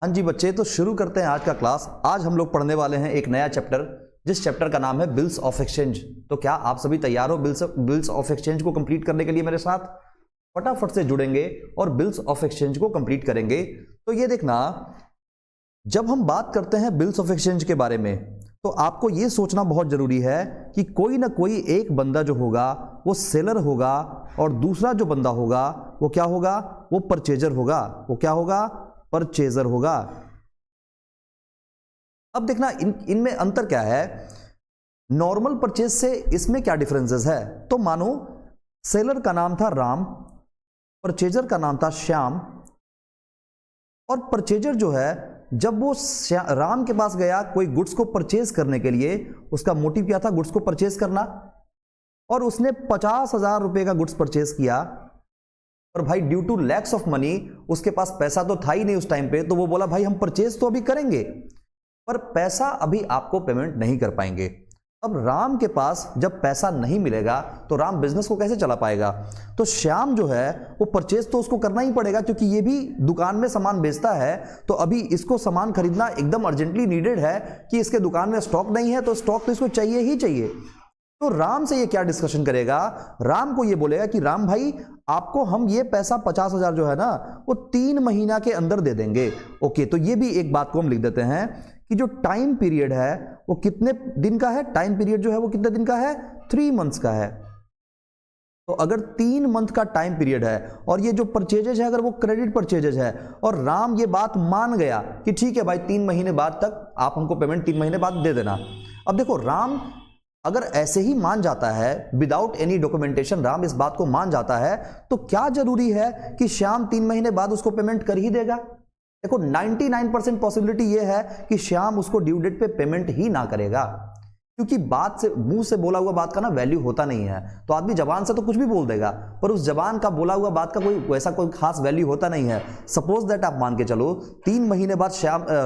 हाँ जी बच्चे, तो शुरू करते हैं आज का क्लास। आज हम लोग पढ़ने वाले हैं एक नया चैप्टर, जिस चैप्टर का नाम है बिल्स ऑफ एक्सचेंज। तो क्या आप सभी तैयार हो बिल्स ऑफ एक्सचेंज को कंप्लीट करने के लिए? मेरे साथ फटाफट से जुड़ेंगे और बिल्स ऑफ एक्सचेंज को कंप्लीट करेंगे। तो ये देखना, जब हम बात करते हैं बिल्स ऑफ एक्सचेंज के बारे में, तो आपको ये सोचना बहुत जरूरी है कि कोई ना कोई एक बंदा जो होगा वो सेलर होगा और दूसरा जो बंदा होगा वो क्या होगा? वो परचेजर होगा। वो क्या होगा? परचेजर होगा। अब देखना इनमें अंतर क्या है। नॉर्मल परचेज से इसमें क्या डिफरेंसेस है? तो मानो सेलर का नाम था राम, परचेजर का नाम था श्याम, और परचेजर जो है जब वो राम के पास गया कोई गुड्स को परचेज करने के लिए, उसका मोटिव क्या था? गुड्स को परचेज करना, और उसने 50,000 रुपए का गुड्स परचेज किया। और भाई due to lacks of money उसके पास पैसा तो था ही नहीं उस टाइम पे, तो वो बोला भाई हम परचेज तो अभी करेंगे पर पैसा अभी आपको पेमेंट नहीं कर पाएंगे। अब राम के पास जब पैसा नहीं मिलेगा तो राम बिजनेस को कैसे चला पाएगा? तो श्याम जो है वो परचेज तो उसको करना ही पड़ेगा, क्योंकि ये भी दुकान में सामान बेचता है, तो अभी इसको सामान खरीदना एकदम अर्जेंटली नीडेड है कि इसके दुकान में स्टॉक नहीं है, तो स्टॉक तो इसको चाहिए ही चाहिए। तो राम से ये क्या डिस्कशन करेगा? राम को ये बोलेगा कि राम भाई आपको हम ये पैसा 50,000 जो है ना वो 3 महीना के अंदर दे देंगे। ओके, तो ये भी एक बात को हम लिख देते हैं कि जो टाइम पीरियड है वो कितने दिन का है? टाइम पीरियड जो है वो कितने दिन का है? 3 मंथ्स का है। तो अगर 3 मंथ का टाइम पीरियड है और ये जो परचेजेज है अगर वो क्रेडिट परचेजेज है, और राम ये बात मान गया कि ठीक है भाई 3 महीने बाद तक आप हमको पेमेंट 3 महीने बाद दे देना। अब देखो, राम अगर ऐसे ही मान जाता है विदाउट एनी डॉक्यूमेंटेशन, राम इस बात को मान जाता है, तो क्या जरूरी है कि श्याम 3 महीने बाद उसको पेमेंट कर ही देगा? देखो 99% पॉसिबिलिटी ये है कि श्याम उसको ड्यू डेट पे पेमेंट ही ना करेगा, क्योंकि बात से, मुंह से बोला हुआ बात का ना वैल्यू होता नहीं है। तो आदमी जबान से तो कुछ भी बोल देगा, पर उस जबान का बोला हुआ बात का कोई वैसा कोई खास वैल्यू होता नहीं है। सपोज दैट आप मान के चलो 3 महीने बाद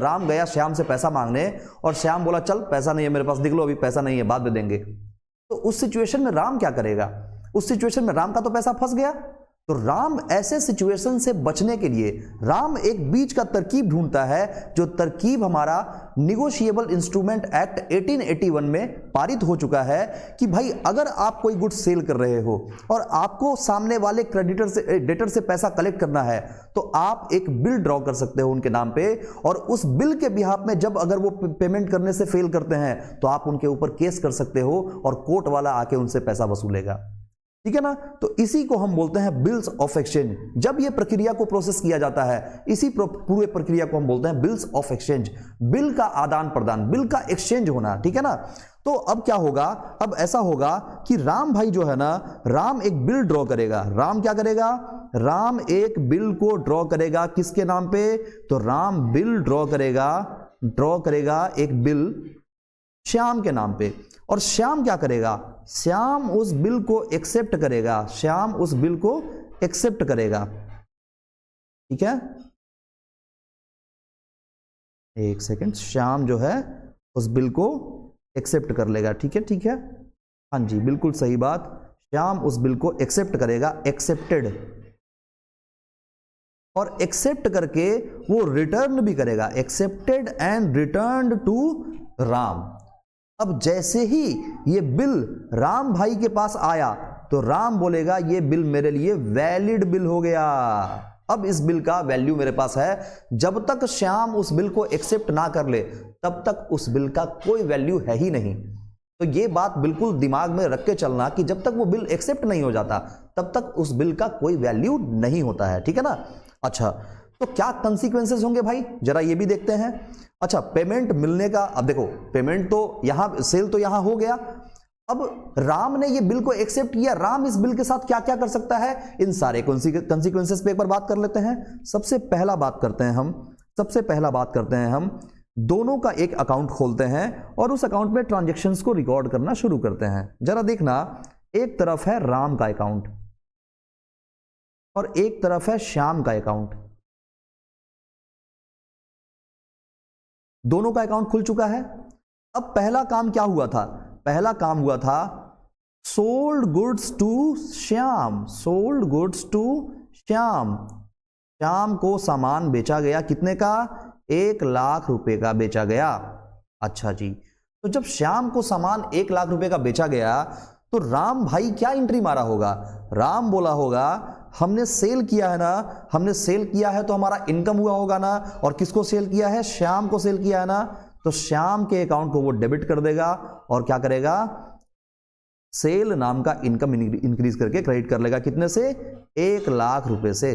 राम गया श्याम से पैसा मांगने, और श्याम बोला चल पैसा नहीं है मेरे पास, दिख लो अभी पैसा नहीं है, बाद में देंगे। तो उस सिचुएशन में राम क्या करेगा? उस सिचुएशन में राम का तो पैसा फंस गया। तो राम ऐसे सिचुएशन से बचने के लिए राम एक बीच का तरकीब ढूंढता है, जो तरकीब हमारा निगोशिएबल इंस्ट्रूमेंट एक्ट 1881 में पारित हो चुका है कि भाई अगर आप कोई गुड्स सेल कर रहे हो और आपको सामने वाले क्रेडिटर से, डेटर से पैसा कलेक्ट करना है, तो आप एक बिल ड्रॉ कर सकते हो उनके नाम पे, और उस बिल के बिहाफ में जब अगर वो पेमेंट करने से फेल करते हैं तो आप उनके ऊपर केस कर सकते हो और कोर्ट वाला आके उनसे पैसा वसूलेगा। ठीक है ना? तो इसी को हम बोलते हैं बिल्स ऑफ एक्सचेंज। जब ये प्रक्रिया को प्रोसेस किया जाता है, इसी पूरे प्रक्रिया को हम बोलते हैं बिल्स ऑफ एक्सचेंज। बिल का आदान प्रदान, बिल का एक्सचेंज होना। ठीक है ना? तो अब क्या होगा? अब ऐसा होगा कि राम भाई जो है ना, राम एक बिल ड्रॉ करेगा। राम क्या करेगा? राम एक बिल को ड्रॉ करेगा। किसके नाम पे? तो राम बिल ड्रॉ करेगा एक बिल श्याम के नाम पे। और श्याम क्या करेगा? श्याम उस बिल को एक्सेप्ट करेगा। श्याम उस बिल को एक्सेप्ट करेगा। ठीक है, एक सेकंड, श्याम जो है उस बिल को एक्सेप्ट कर लेगा। ठीक है, ठीक है, हाँ जी, बिल्कुल सही बात। श्याम उस बिल को एक्सेप्ट करेगा, एक्सेप्टेड, और एक्सेप्ट करके वो रिटर्न भी करेगा, accepted and returned to Ram. अब जैसे ही ये बिल राम भाई के पास आया तो राम बोलेगा ये बिल मेरे लिए वैलिड बिल हो गया। अब इस बिल का वैल्यू मेरे पास है। जब तक श्याम उस बिल को एक्सेप्ट ना कर ले तब तक उस बिल का कोई वैल्यू है ही नहीं। तो ये बात बिल्कुल दिमाग में रख के चलना कि जब तक वो बिल एक्सेप्ट नहीं हो जाता तब तक उस बिल का कोई वैल्यू नहीं होता है। ठीक है ना? अच्छा, तो क्या कंसीक्वेंसेस होंगे भाई, जरा ये भी देखते हैं। अच्छा, पेमेंट मिलने का, अब देखो पेमेंट तो यहां, सेल तो यहां हो गया। अब राम ने ये बिल को एक्सेप्ट किया। राम इस बिल के साथ क्या क्या कर सकता है, इन सारे कंसीक्वेंसेस पे एक बार बात कर लेते हैं। सबसे पहला बात करते हैं हम दोनों का एक अकाउंट खोलते हैं और उस अकाउंट में ट्रांजैक्शंस को रिकॉर्ड करना शुरू करते हैं। जरा देखना, एक तरफ है राम का अकाउंट और एक तरफ है श्याम का अकाउंट। दोनों का अकाउंट खुल चुका है। अब पहला काम क्या हुआ था? पहला काम हुआ था sold goods to Shyam. Sold goods to Shyam. Shyam को सामान बेचा गया, कितने का? 1,00,000 रुपए का बेचा गया। अच्छा जी, तो जब श्याम को सामान 1,00,000 रुपए का बेचा गया तो राम भाई क्या एंट्री मारा होगा? राम बोला होगा हमने सेल किया है ना, हमने सेल किया है तो हमारा इनकम हुआ होगा ना, और किसको सेल किया है? श्याम को सेल किया है ना, तो श्याम के अकाउंट को वो डेबिट कर देगा और क्या करेगा? सेल नाम का इनकम इंक्रीज करके क्रेडिट कर लेगा। कितने से? 1,00,000 रुपए से,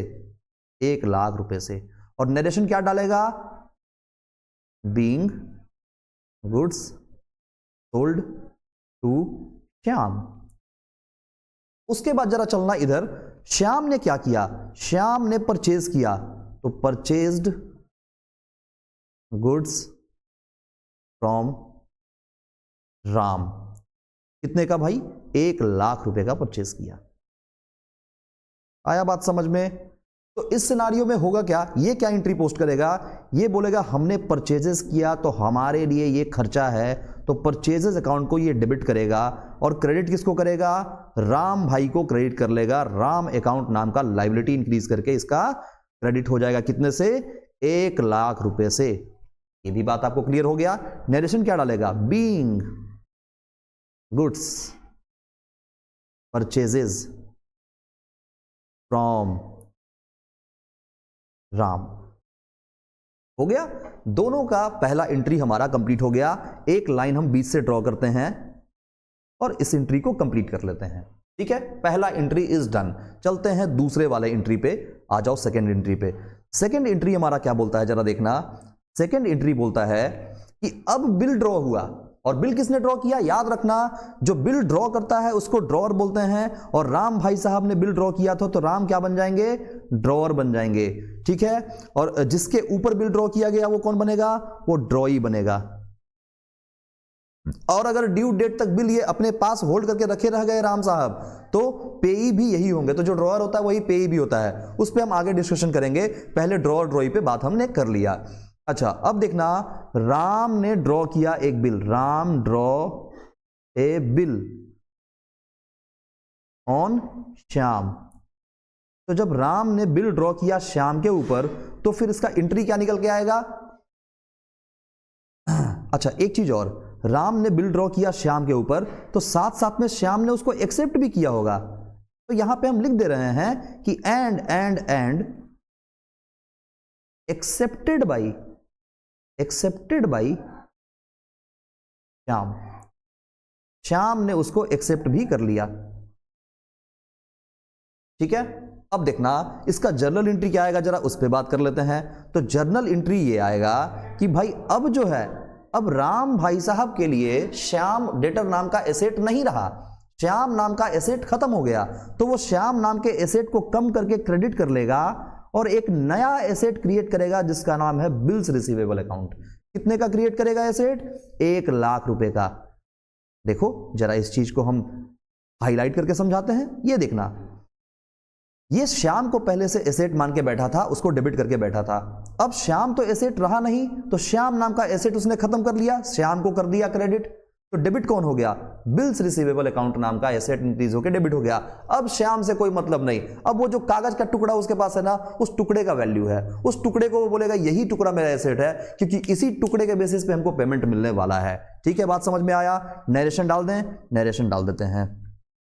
1,00,000 रुपए से। और नरेशन क्या डालेगा? Being goods sold to Shyam. उसके बाद जरा चलना इधर, श्याम ने क्या किया? श्याम ने परचेज किया, तो परचेज्ड गुड्स फ्रॉम राम। कितने का भाई? 1,00,000 रुपए का परचेज किया। आया बात समझ में? तो इस सिनारियो में होगा क्या? ये क्या एंट्री पोस्ट करेगा? ये बोलेगा हमने परचेजेस किया तो हमारे लिए ये खर्चा है, तो परचेजेस अकाउंट को ये डेबिट करेगा और क्रेडिट किसको करेगा? राम भाई को क्रेडिट कर लेगा। राम अकाउंट नाम का लायबिलिटी इंक्रीज करके इसका क्रेडिट हो जाएगा। कितने से? 1,00,000 रुपए से। ये भी बात आपको क्लियर हो गया। नरेशन क्या डालेगा? Being goods purchases from Ram. हो गया। दोनों का पहला एंट्री हमारा कंप्लीट हो गया। एक लाइन हम बीच से ड्रॉ करते हैं और इस एंट्री को कंप्लीट कर लेते हैं। ठीक है, पहला एंट्री इज डन। चलते हैं दूसरे वाले एंट्री पे। आ जाओ सेकंड एंट्री पे। सेकंड एंट्री हमारा क्या बोलता है जरा देखना। सेकंड एंट्री बोलता है कि अब बिल ड्रॉ हुआ, और बिल किसने ड्रॉ किया? याद रखना, जो बिल ड्रॉ करता है उसको ड्रॉअर बोलते हैं, और राम भाई साहब ने बिल ड्रॉ किया था तो राम क्या बन जाएंगे? ड्रॉअर बन जाएंगे। ठीक है, और जिसके ऊपर बिल ड्रॉ किया गया वो कौन बनेगा? वो ड्रॉई बनेगा। और अगर ड्यू डेट तक बिल ये अपने पास होल्ड करके रखे रह गए राम साहब, तो पेई भी यही होंगे। तो जो ड्रॉअर होता है वही पेई भी होता है। उस पर हम आगे डिस्कशन करेंगे, पहले ड्रॉअर ड्रॉई पे बात हमने कर लिया। अच्छा, अब देखना, राम ने ड्रॉ किया एक bill. Ram draw a bill on Shyam. तो जब राम ने बिल ड्रॉ किया श्याम के ऊपर, तो फिर इसका एंट्री क्या निकल के आएगा? अच्छा, एक चीज और, राम ने बिल ड्रॉ किया श्याम के ऊपर, तो साथ साथ में श्याम ने उसको एक्सेप्ट भी किया होगा। तो यहां पे हम लिख दे रहे हैं कि and accepted by Shyam. Shyam ने उसको एक्सेप्ट भी कर लिया। ठीक है, अब देखना इसका जर्नल एंट्री क्या आएगा, जरा उस पर बात कर लेते हैं। तो जर्नल एंट्री ये आएगा कि भाई अब जो है, अब राम भाई साहब के लिए श्याम डेटर नाम का एसेट नहीं रहा, श्याम नाम का एसेट खत्म हो गया। तो वो श्याम नाम के एसेट को कम करके क्रेडिट कर लेगा और एक नया एसेट क्रिएट करेगा जिसका नाम है बिल्स रिसीवेबल अकाउंट। कितने का क्रिएट करेगा एसेट? 1,00,000 रुपए का। देखो जरा इस चीज को हम हाईलाइट करके समझाते हैं। ये देखना, ये श्याम को पहले से एसेट मान के बैठा था, उसको डेबिट करके बैठा था। अब श्याम तो एसेट रहा नहीं, तो श्याम नाम का एसेट उसने खत्म कर लिया, श्याम को कर दिया क्रेडिट। तो डेबिट कौन हो गया? बिल्स रिसीवेबल अकाउंट नाम का एसेट इंक्रीज होकर डेबिट हो गया। अब श्याम से कोई मतलब नहीं। अब वो जो कागज का टुकड़ा उसके पास है ना, उस टुकड़े का वैल्यू है, उस टुकड़े को वो बोलेगा यही टुकड़ा मेरा एसेट है, क्योंकि इसी टुकड़े के बेसिस पे हमको पेमेंट मिलने वाला है। ठीक है, बात समझ में आया? नरेशन डाल दें, नरेशन डाल देते हैं।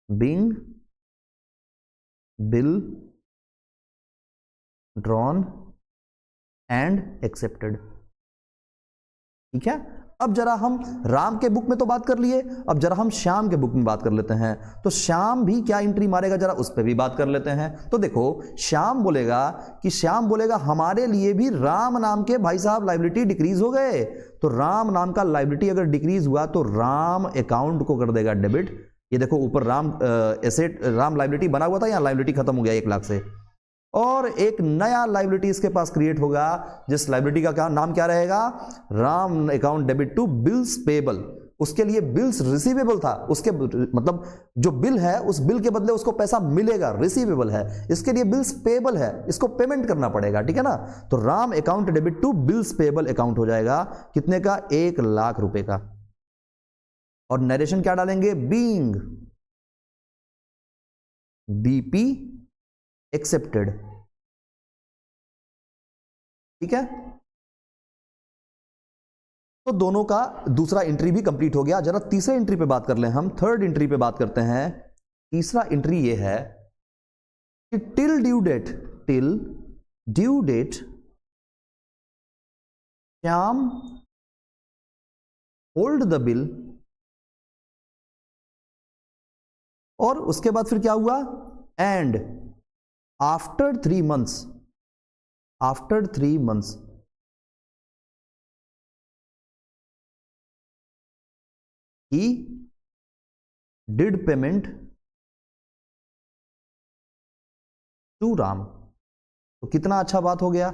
Being bill drawn and accepted. ठीक है, अब जरा हम राम के बुक में तो बात कर लिए, अब जरा हम श्याम के बुक में बात कर लेते हैं। तो श्याम भी क्या एंट्री मारेगा, जरा उस पर भी बात कर लेते हैं। तो देखो, श्याम बोलेगा हमारे लिए भी राम नाम के भाई साहब लायबिलिटी डिक्रीज हो गए। तो राम नाम का लायबिलिटी अगर डिक्रीज हुआ तो राम अकाउंट को कर देगा डेबिट। ये देखो ऊपर राम एसेट, राम लायबिलिटी बना हुआ था, यहाँ लायबिलिटी खत्म हो गया 1,00,000 से, और एक नया लायबिलिटी इसके पास क्रिएट होगा, जिस लायबिलिटी का नाम क्या रहेगा? Ram account debit to bills payable. उसके लिए बिल्स रिसीवेबल था, उसके मतलब जो बिल है उस बिल के बदले उसको पैसा मिलेगा, रिसीवेबल है। इसके लिए बिल्स पेबल है, इसको पेमेंट करना पड़ेगा। ठीक है ना, तो Ram account debit to bills payable account हो जाएगा। कितने का? 1,00,000 रुपए का। और नरेशन क्या डालेंगे? Being BP accepted. ठीक है, तो दोनों का दूसरा एंट्री भी कंप्लीट हो गया। जरा तीसरे एंट्री पे बात कर लें, हम थर्ड एंट्री पे बात करते हैं। तीसरा एंट्री ये है कि till due date Shyam hold the bill, और उसके बाद फिर क्या हुआ, and after 3 months he did payment to Ram. तो कितना अच्छा बात हो गया,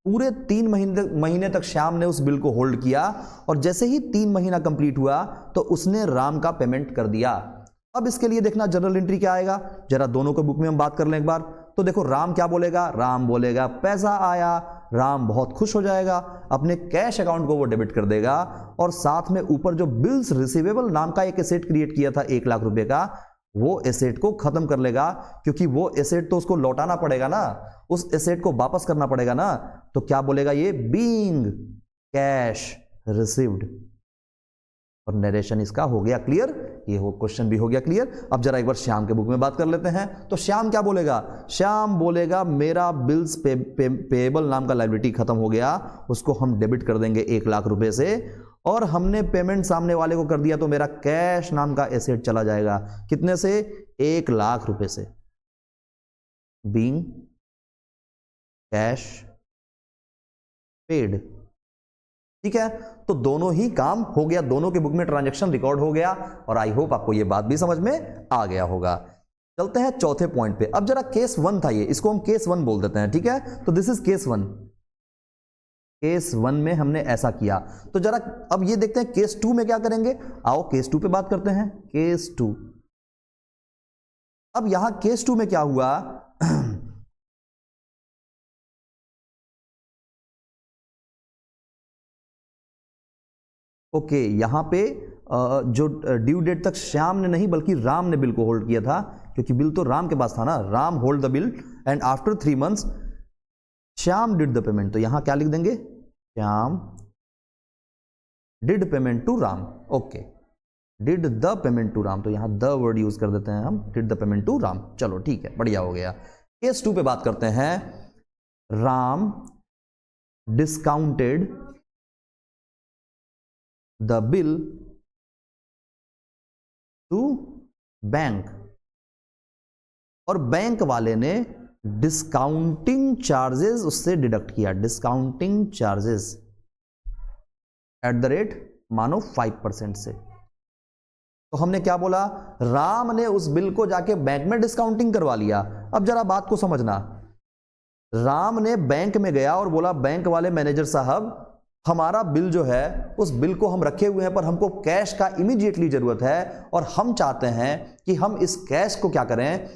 पूरे 3 महीने तक श्याम ने उस बिल को होल्ड किया, और जैसे ही 3 महीना कंप्लीट हुआ तो उसने राम का पेमेंट कर दिया। अब इसके लिए देखना जनरल एंट्री क्या आएगा, जरा दोनों के बुक में हम बात कर लें एक बार। तो देखो राम क्या बोलेगा, राम बोलेगा पैसा आया, राम बहुत खुश हो जाएगा, अपने कैश अकाउंट को वो डेबिट कर देगा, और साथ में ऊपर जो बिल्स रिसीवेबल नाम का एक एसेट क्रिएट किया था 1 लाख रुपए का, वो एसेट को खत्म कर लेगा, क्योंकि वो एसेट तो उसको लौटाना पड़ेगा ना, उस एसेट को वापस करना पड़ेगा ना। तो क्या बोलेगा ये, बीइंग कैश रिसीव्ड, और नरेशन इसका हो गया क्लियर, ये हो क्वेश्चन भी हो गया क्लियर। अब जरा एक बार श्याम के बुक में बात कर लेते हैं। तो श्याम क्या बोलेगा, श्याम बोलेगा मेरा बिल्स पेएबल नाम का लायबिलिटी खत्म हो गया, उसको हम डेबिट कर देंगे 1 लाख रुपए से, और हमने पेमेंट सामने वाले को कर दिया, तो मेरा कैश नाम का एसेट चला जाएगा कितने से, 1 लाख रुपए से, बीइंग कैश पेड। ठीक है, तो दोनों ही काम हो गया, दोनों के बुक में ट्रांजैक्शन रिकॉर्ड हो गया, और आई होप आपको ये बात भी समझ में आ गया होगा। चलते हैं चौथे पॉइंट पे। अब जरा केस 1 था ये, इसको हम केस 1 बोल देते हैं। ठीक है, तो दिस इज केस 1। केस 1 में हमने ऐसा किया, तो जरा अब ये देखते हैं केस 2 में क्या करेंगे। आओ केस 2 पे बात करते हैं। केस 2, अब यहां केस 2 में क्या हुआ, ओके, यहां पे जो ड्यू डेट तक श्याम ने नहीं बल्कि राम ने बिल को होल्ड किया था, क्योंकि बिल तो राम के पास था ना, Ram hold the bill, and after 3 months Shyam did the payment. तो यहां क्या लिख देंगे, Shyam did payment to Ram. Okay, did the payment to Ram, तो यहां द वर्ड यूज कर देते हैं हम, did the payment to Ram. चलो ठीक है, बढ़िया हो गया। केस 2 पे बात करते हैं। Ram discounted the bill to bank, और बैंक वाले ने डिस्काउंटिंग चार्जेस उससे डिडक्ट किया, discounting charges at the rate मानो 5% से। तो हमने क्या बोला, राम ने उस बिल को जाके बैंक में डिस्काउंटिंग करवा लिया। अब जरा बात को समझना, राम ने बैंक में गया और बोला, बैंक वाले मैनेजर साहब हमारा बिल जो है, उस बिल को हम रखे हुए हैं, पर हमको कैश का इमीडिएटली जरूरत है, और हम चाहते हैं कि हम इस कैश को क्या करें,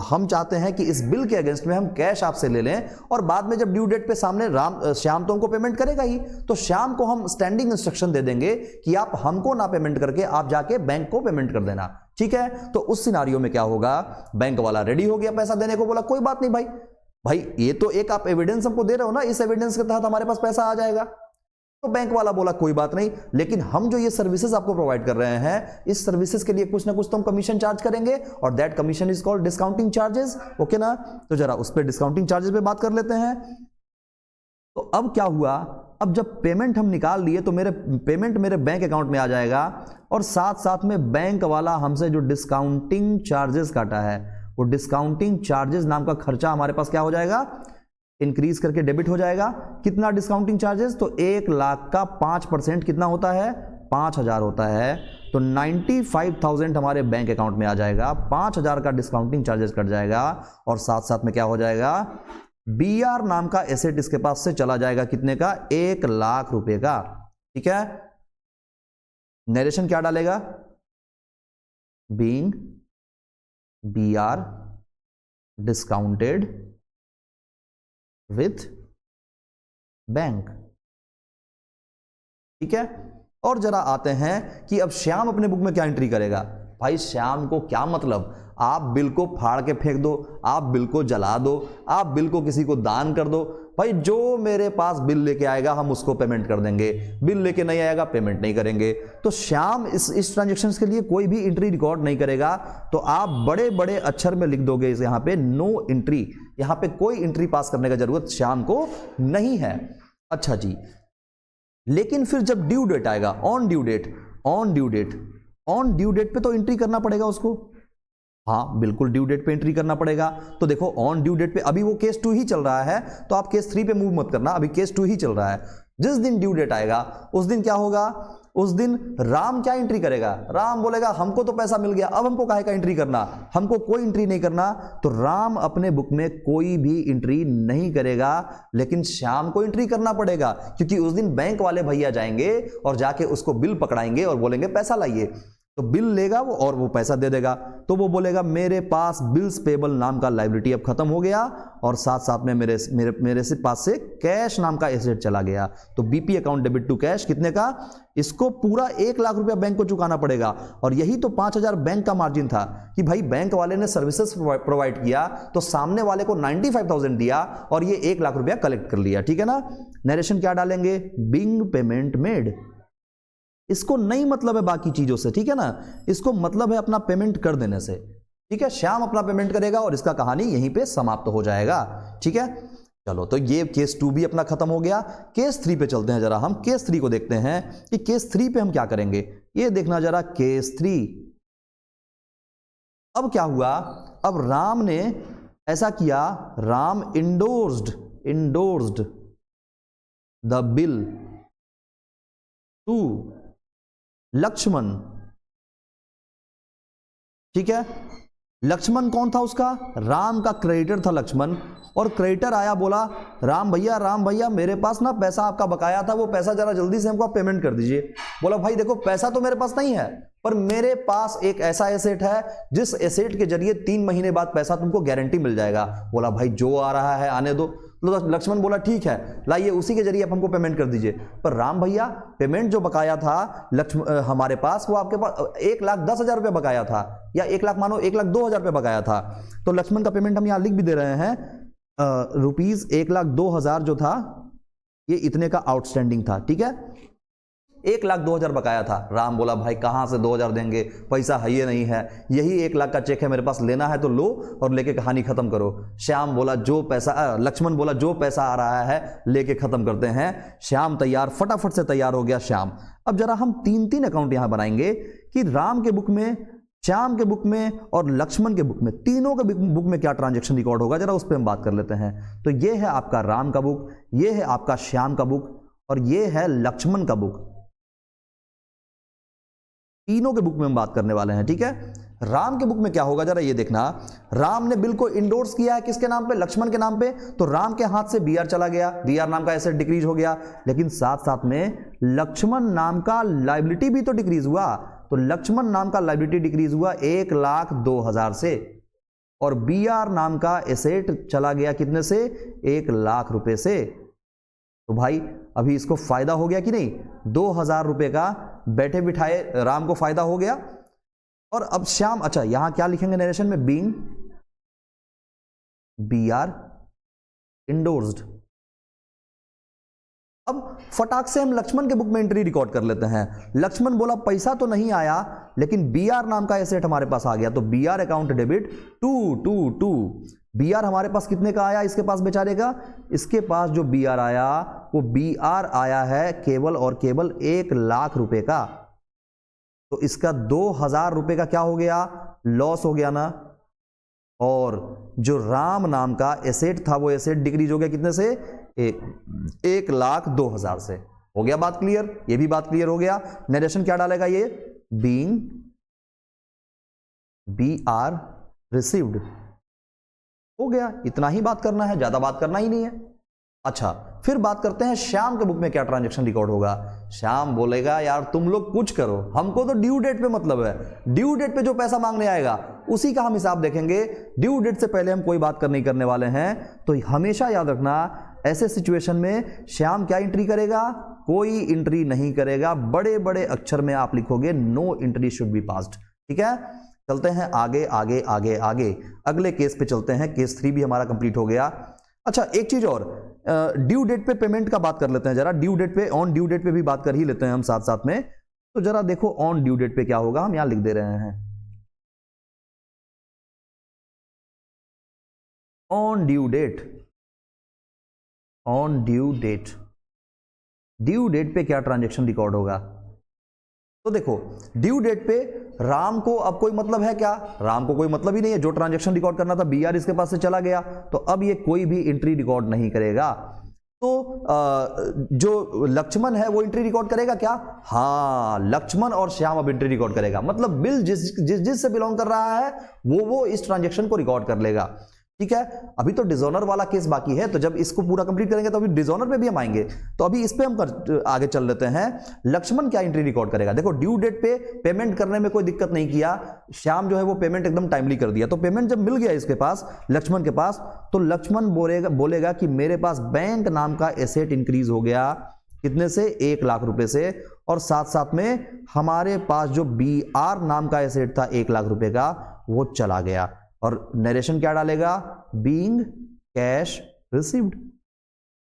हम चाहते हैं कि इस बिल के अगेंस्ट में हम कैश आपसे ले लें, और बाद में जब ड्यू डेट पे सामने श्याम तो हमको पेमेंट करेगा ही, तो श्याम को हम स्टैंडिंग इंस्ट्रक्शन दे देंगे कि आप हमको ना पेमेंट करके आप जाके बैंक को पेमेंट कर देना। ठीक है, तो उस सिनारियो में क्या होगा, बैंक वाला रेडी हो गया पैसा देने को, बोला कोई बात नहीं भाई ये तो एक आप एविडेंस हमको दे रहे हो ना, इस एविडेंस के तहत हमारे पास पैसा आ जाएगा। तो बैंक वाला बोला कोई बात नहीं, लेकिन हम जो ये सर्विसेज आपको प्रोवाइड कर रहे हैं, इस सर्विसेज के लिए कुछ ना कुछ तो हम कमीशन चार्ज करेंगे, और that commission is called discounting charges. Okay ना, तो जरा उस पर डिस्काउंटिंग चार्जेस पे बात कर लेते हैं। तो अब क्या हुआ, अब जब पेमेंट हम निकाल लिए तो पेमेंट मेरे बैंक अकाउंट में आ जाएगा, और साथ साथ में बैंक वाला हमसे जो डिस्काउंटिंग चार्जेस काटा है, वो डिस्काउंटिंग चार्जेस नाम का खर्चा हमारे पास क्या हो जाएगा, इंक्रीज करके डेबिट हो जाएगा। कितना डिस्काउंटिंग चार्जेस, तो 1 लाख का 5% कितना होता है, 5000 होता है। तो 95,000 हमारे बैंक अकाउंट में आ जाएगा, 5000 का डिस्काउंटिंग चार्जेस कट जाएगा, और साथ साथ में क्या हो जाएगा, BR नाम का एसेट इसके पास से चला जाएगा, कितने का, 1 लाख रुपए का। ठीक है, नरेशन क्या डालेगा, being BR discounted with bank. ठीक है, और जरा आते हैं कि अब श्याम अपने बुक में क्या एंट्री करेगा। भाई श्याम को क्या मतलब, आप बिल को फाड़ के फेंक दो, आप बिल को जला दो, आप बिल को किसी को दान कर दो, भाई जो मेरे पास बिल लेके आएगा हम उसको पेमेंट कर देंगे, बिल लेके नहीं आएगा पेमेंट नहीं करेंगे। तो श्याम इस ट्रांजेक्शन के लिए कोई भी एंट्री रिकॉर्ड नहीं करेगा। तो आप बड़े बड़े अक्षर में लिख दोगे इस यहाँ पे नो एंट्री, यहाँ पे कोई एंट्री पास करने का जरूरत श्याम को नहीं है। अच्छा जी, लेकिन फिर जब ड्यू डेट आएगा, on due date, on due date, on due date पे तो एंट्री करना पड़ेगा उसको। हाँ बिल्कुल, ड्यू डेट पे एंट्री करना पड़ेगा। तो देखो ऑन ड्यू डेट पे अभी वो केस 2 ही चल रहा है, तो आप केस 3 पे मूव मत करना, अभी केस 2 ही चल रहा है। जिस दिन ड्यू डेट आएगा उस दिन क्या होगा, उस दिन राम क्या एंट्री करेगा, राम बोलेगा हमको तो पैसा मिल गया, अब हमको काहे का एंट्री करना, हमको कोई एंट्री नहीं करना। तो राम अपने बुक में कोई भी एंट्री नहीं करेगा, लेकिन श्याम को एंट्री करना पड़ेगा, क्योंकि उस दिन बैंक वाले भैया जाएंगे और जाके उसको बिल पकड़ाएंगे और बोलेंगे पैसा लाइए। तो बिल लेगा वो और वो पैसा दे देगा। तो वो बोलेगा मेरे पास बिल्स पेबल नाम का लायबिलिटी अब खत्म हो गया, और साथ साथ में मेरे से पास से कैश नाम का एसेट चला गया। तो BP account debit to cash कितने का, इसको पूरा 1 लाख रुपया बैंक को चुकाना पड़ेगा। और यही तो 5,000 बैंक का मार्जिन था कि भाई बैंक वाले ने सर्विसेज प्रोवाइड किया तो सामने वाले को 95,000 दिया और ये 1 लाख रुपया कलेक्ट कर लिया। ठीक है ना। नरेशन क्या डालेंगे, बिंग पेमेंट मेड। इसको नहीं मतलब है बाकी चीजों से, ठीक है ना, इसको मतलब है अपना पेमेंट कर देने से। ठीक है, श्याम अपना पेमेंट करेगा और इसका कहानी यहीं पे समाप्त हो जाएगा। ठीक है, चलो तो ये केस 2 भी अपना खत्म हो गया। केस 3 पे चलते हैं जरा, हम केस 3 को देखते हैं कि केस 3 पे हम क्या करेंगे। ये देखना जरा केस 3। अब क्या हुआ, अब राम ने ऐसा किया, Ram endorsed the bill to Lakshman. ठीक है, लक्ष्मण कौन था उसका, राम का क्रेडिटर था लक्ष्मण। और क्रेडिटर आया, बोला राम भैया मेरे पास ना पैसा आपका बकाया था, वो पैसा जरा जल्दी से हमको आप पेमेंट कर दीजिए। बोला भाई देखो पैसा तो मेरे पास नहीं है, पर मेरे पास एक ऐसा एसेट है जिस एसेट के जरिए 3 महीने बाद पैसा तुमको गारंटी मिल जाएगा। बोला भाई जो आ रहा है आने दो। तो लक्ष्मण बोला ठीक है लाइए, उसी के जरिए आप हमको पेमेंट कर दीजिए। पर राम भैया पेमेंट जो बकाया था हमारे पास, वो आपके पास 1,10,000 रुपये बकाया था, या 1 लाख मानो 1,02,000 रुपये बकाया था। तो लक्ष्मण का पेमेंट हम यहाँ लिख भी दे रहे हैं, रुपीज 1,02,000 जो था ये इतने का आउटस्टैंडिंग था। ठीक है, 1,02,000 बकाया था। राम बोला भाई कहां से 2,000 देंगे, पैसा है ये नहीं है, यही 1 लाख का चेक है मेरे पास, लेना है तो लो और लेके कहानी खत्म करो। श्याम बोला जो पैसा, लक्ष्मण बोला जो पैसा आ रहा है लेके खत्म करते हैं। श्याम तैयार, फटाफट से तैयार हो गया श्याम। अब जरा हम 3 अकाउंट यहां बनाएंगे कि राम के बुक में, श्याम के बुक में और लक्ष्मण के बुक में, तीनों के बुक में क्या ट्रांजैक्शन रिकॉर्ड होगा, जरा उस पर हम बात कर लेते हैं। तो ये है आपका राम का बुक, ये है आपका श्याम का बुक, और ये है लक्ष्मण का बुक। तीनों के बुक में हम बात करने वाले हैं। ठीक है, राम के बुक में क्या होगा जरा ये देखना। राम ने बिल को इंडोर्स किया है किसके नाम पे, लक्ष्मण के नाम पे। तो राम के हाथ से बीआर चला गया, बीआर नाम का एसेट डिक्रीज हो गया, लेकिन साथ साथ में लक्ष्मण नाम का लायबिलिटी भी तो डिक्रीज हुआ। तो लक्ष्मण नाम का लायबिलिटी डिक्रीज हुआ 1,02,000 से, और बीआर नाम का एसेट चला गया कितने से, 1 लाख रुपए से। तो भाई अभी इसको फायदा हो गया कि नहीं, 2,000 रुपए का बैठे बिठाए राम को फायदा हो गया। और अब श्याम, अच्छा यहां क्या लिखेंगे नरेशन में, बीइंग बीआर इंडोर्स्ड। अब फटाक से हम लक्ष्मण के बुक में एंट्री रिकॉर्ड कर लेते हैं। लक्ष्मण बोला पैसा तो नहीं आया, लेकिन बीआर नाम का एसेट हमारे पास आ गया। तो BR account debit to BR हमारे पास कितने का आया, इसके पास बेचारे का, इसके पास जो बीआर आया वो बीआर आया है केवल और केवल 1 लाख रुपए का। तो इसका 2,000 रुपए का क्या हो गया, लॉस हो गया ना। और जो राम नाम का एसेट था वो एसेट डिक्रीज हो गया कितने से, 1,02,000 से। हो गया बात क्लियर, ये भी बात क्लियर हो गया। नरेशन क्या डालेगा ये, बीइंग बीआर रिसीव्ड। हो गया, इतना ही बात करना है, ज्यादा बात करना ही नहीं है। अच्छा फिर बात करते हैं श्याम के बुक में क्या ट्रांजैक्शन रिकॉर्ड होगा। श्याम बोलेगा यार तुम लोग कुछ करो, हमको तो ड्यू डेट पे मतलब है, ड्यू डेट पे जो पैसा मांगने आएगा उसी का हम हिसाब देखेंगे, ड्यू डेट से पहले हम कोई बात नहीं करने वाले हैं। तो हमेशा याद रखना ऐसे सिचुएशन में श्याम क्या एंट्री करेगा, कोई एंट्री नहीं करेगा। बड़े बड़े अक्षर में आप लिखोगे no entry should be passed. ठीक है, चलते हैं आगे आगे आगे आगे, अगले केस पे चलते हैं। केस 3 भी हमारा कंप्लीट हो गया। अच्छा एक चीज और, ड्यू डेट पे पेमेंट का बात कर लेते हैं जरा, ड्यू डेट पे, ऑन ड्यू डेट पे भी बात कर ही लेते हैं हम साथ साथ में। तो जरा देखो ऑन ड्यू डेट पे क्या होगा, हम यहां लिख दे रहे हैं on due date. On due date, due date पे क्या ट्रांजैक्शन रिकॉर्ड होगा? तो देखो ड्यू डेट पे राम को अब कोई मतलब है क्या? राम को कोई मतलब ही नहीं है, जो ट्रांजैक्शन रिकॉर्ड करना था बीआर इसके पास से चला गया, तो अब ये कोई भी एंट्री रिकॉर्ड नहीं करेगा। तो जो लक्ष्मण है वो एंट्री रिकॉर्ड करेगा क्या? हाँ, लक्ष्मण और श्याम अब एंट्री रिकॉर्ड करेगा, मतलब बिल जिस से बिलोंग कर रहा है वो इस ट्रांजैक्शन को रिकॉर्ड कर लेगा। ठीक है, अभी तो डिजोनर वाला केस बाकी है, तो जब इसको पूरा कंप्लीट करेंगे तो अभी डिजोनर पे भी हम आएंगे। तो अभी इस पे हम आगे चल लेते हैं। लक्ष्मण क्या एंट्री रिकॉर्ड करेगा? देखो ड्यू डेट पे पेमेंट करने में कोई दिक्कत नहीं किया, श्याम जो है वो पेमेंट एकदम टाइमली कर दिया। तो पेमेंट जब मिल गया इसके पास, लक्ष्मण के पास, तो लक्ष्मण बोलेगा कि मेरे पास बैंक नाम का एसेट इंक्रीज हो गया, कितने से? 1 लाख रुपए से, और साथ साथ में हमारे पास जो बीआर नाम का एसेट था 1 लाख रुपए का, वो चला गया। और नरेशन क्या डालेगा? Being cash received.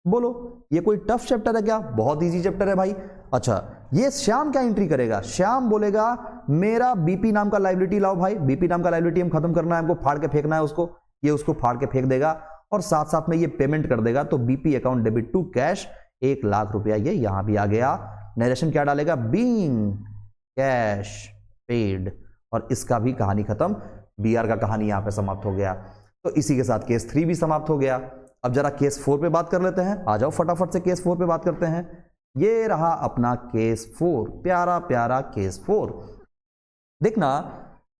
बोलो ये कोई टफ चैप्टर है क्या? बहुत इजी चैप्टर है भाई। अच्छा, ये श्याम क्या एंट्री करेगा? श्याम बोलेगा मेरा बीपी नाम का लायबिलिटी लाओ भाई, बीपी नाम का लायबिलिटी हम खत्म करना है, हमको फाड़ के फेंकना है उसको। ये उसको फाड़ के फेंक देगा और साथ साथ में ये पेमेंट कर देगा। तो BP account debit to cash 1 lakh रुपया, ये यहां भी आ गया। नरेशन क्या डालेगा? बीइंग कैश पेड, और इसका भी कहानी खत्म, बीआर का कहानी यहां पे समाप्त हो गया। तो इसी के साथ केस 3 भी समाप्त हो गया। अब जरा केस 4 पे बात कर लेते हैं, आ जाओ फटाफट से केस 4 पे बात करते हैं। ये रहा अपना केस 4, प्यारा प्यारा केस 4। देखना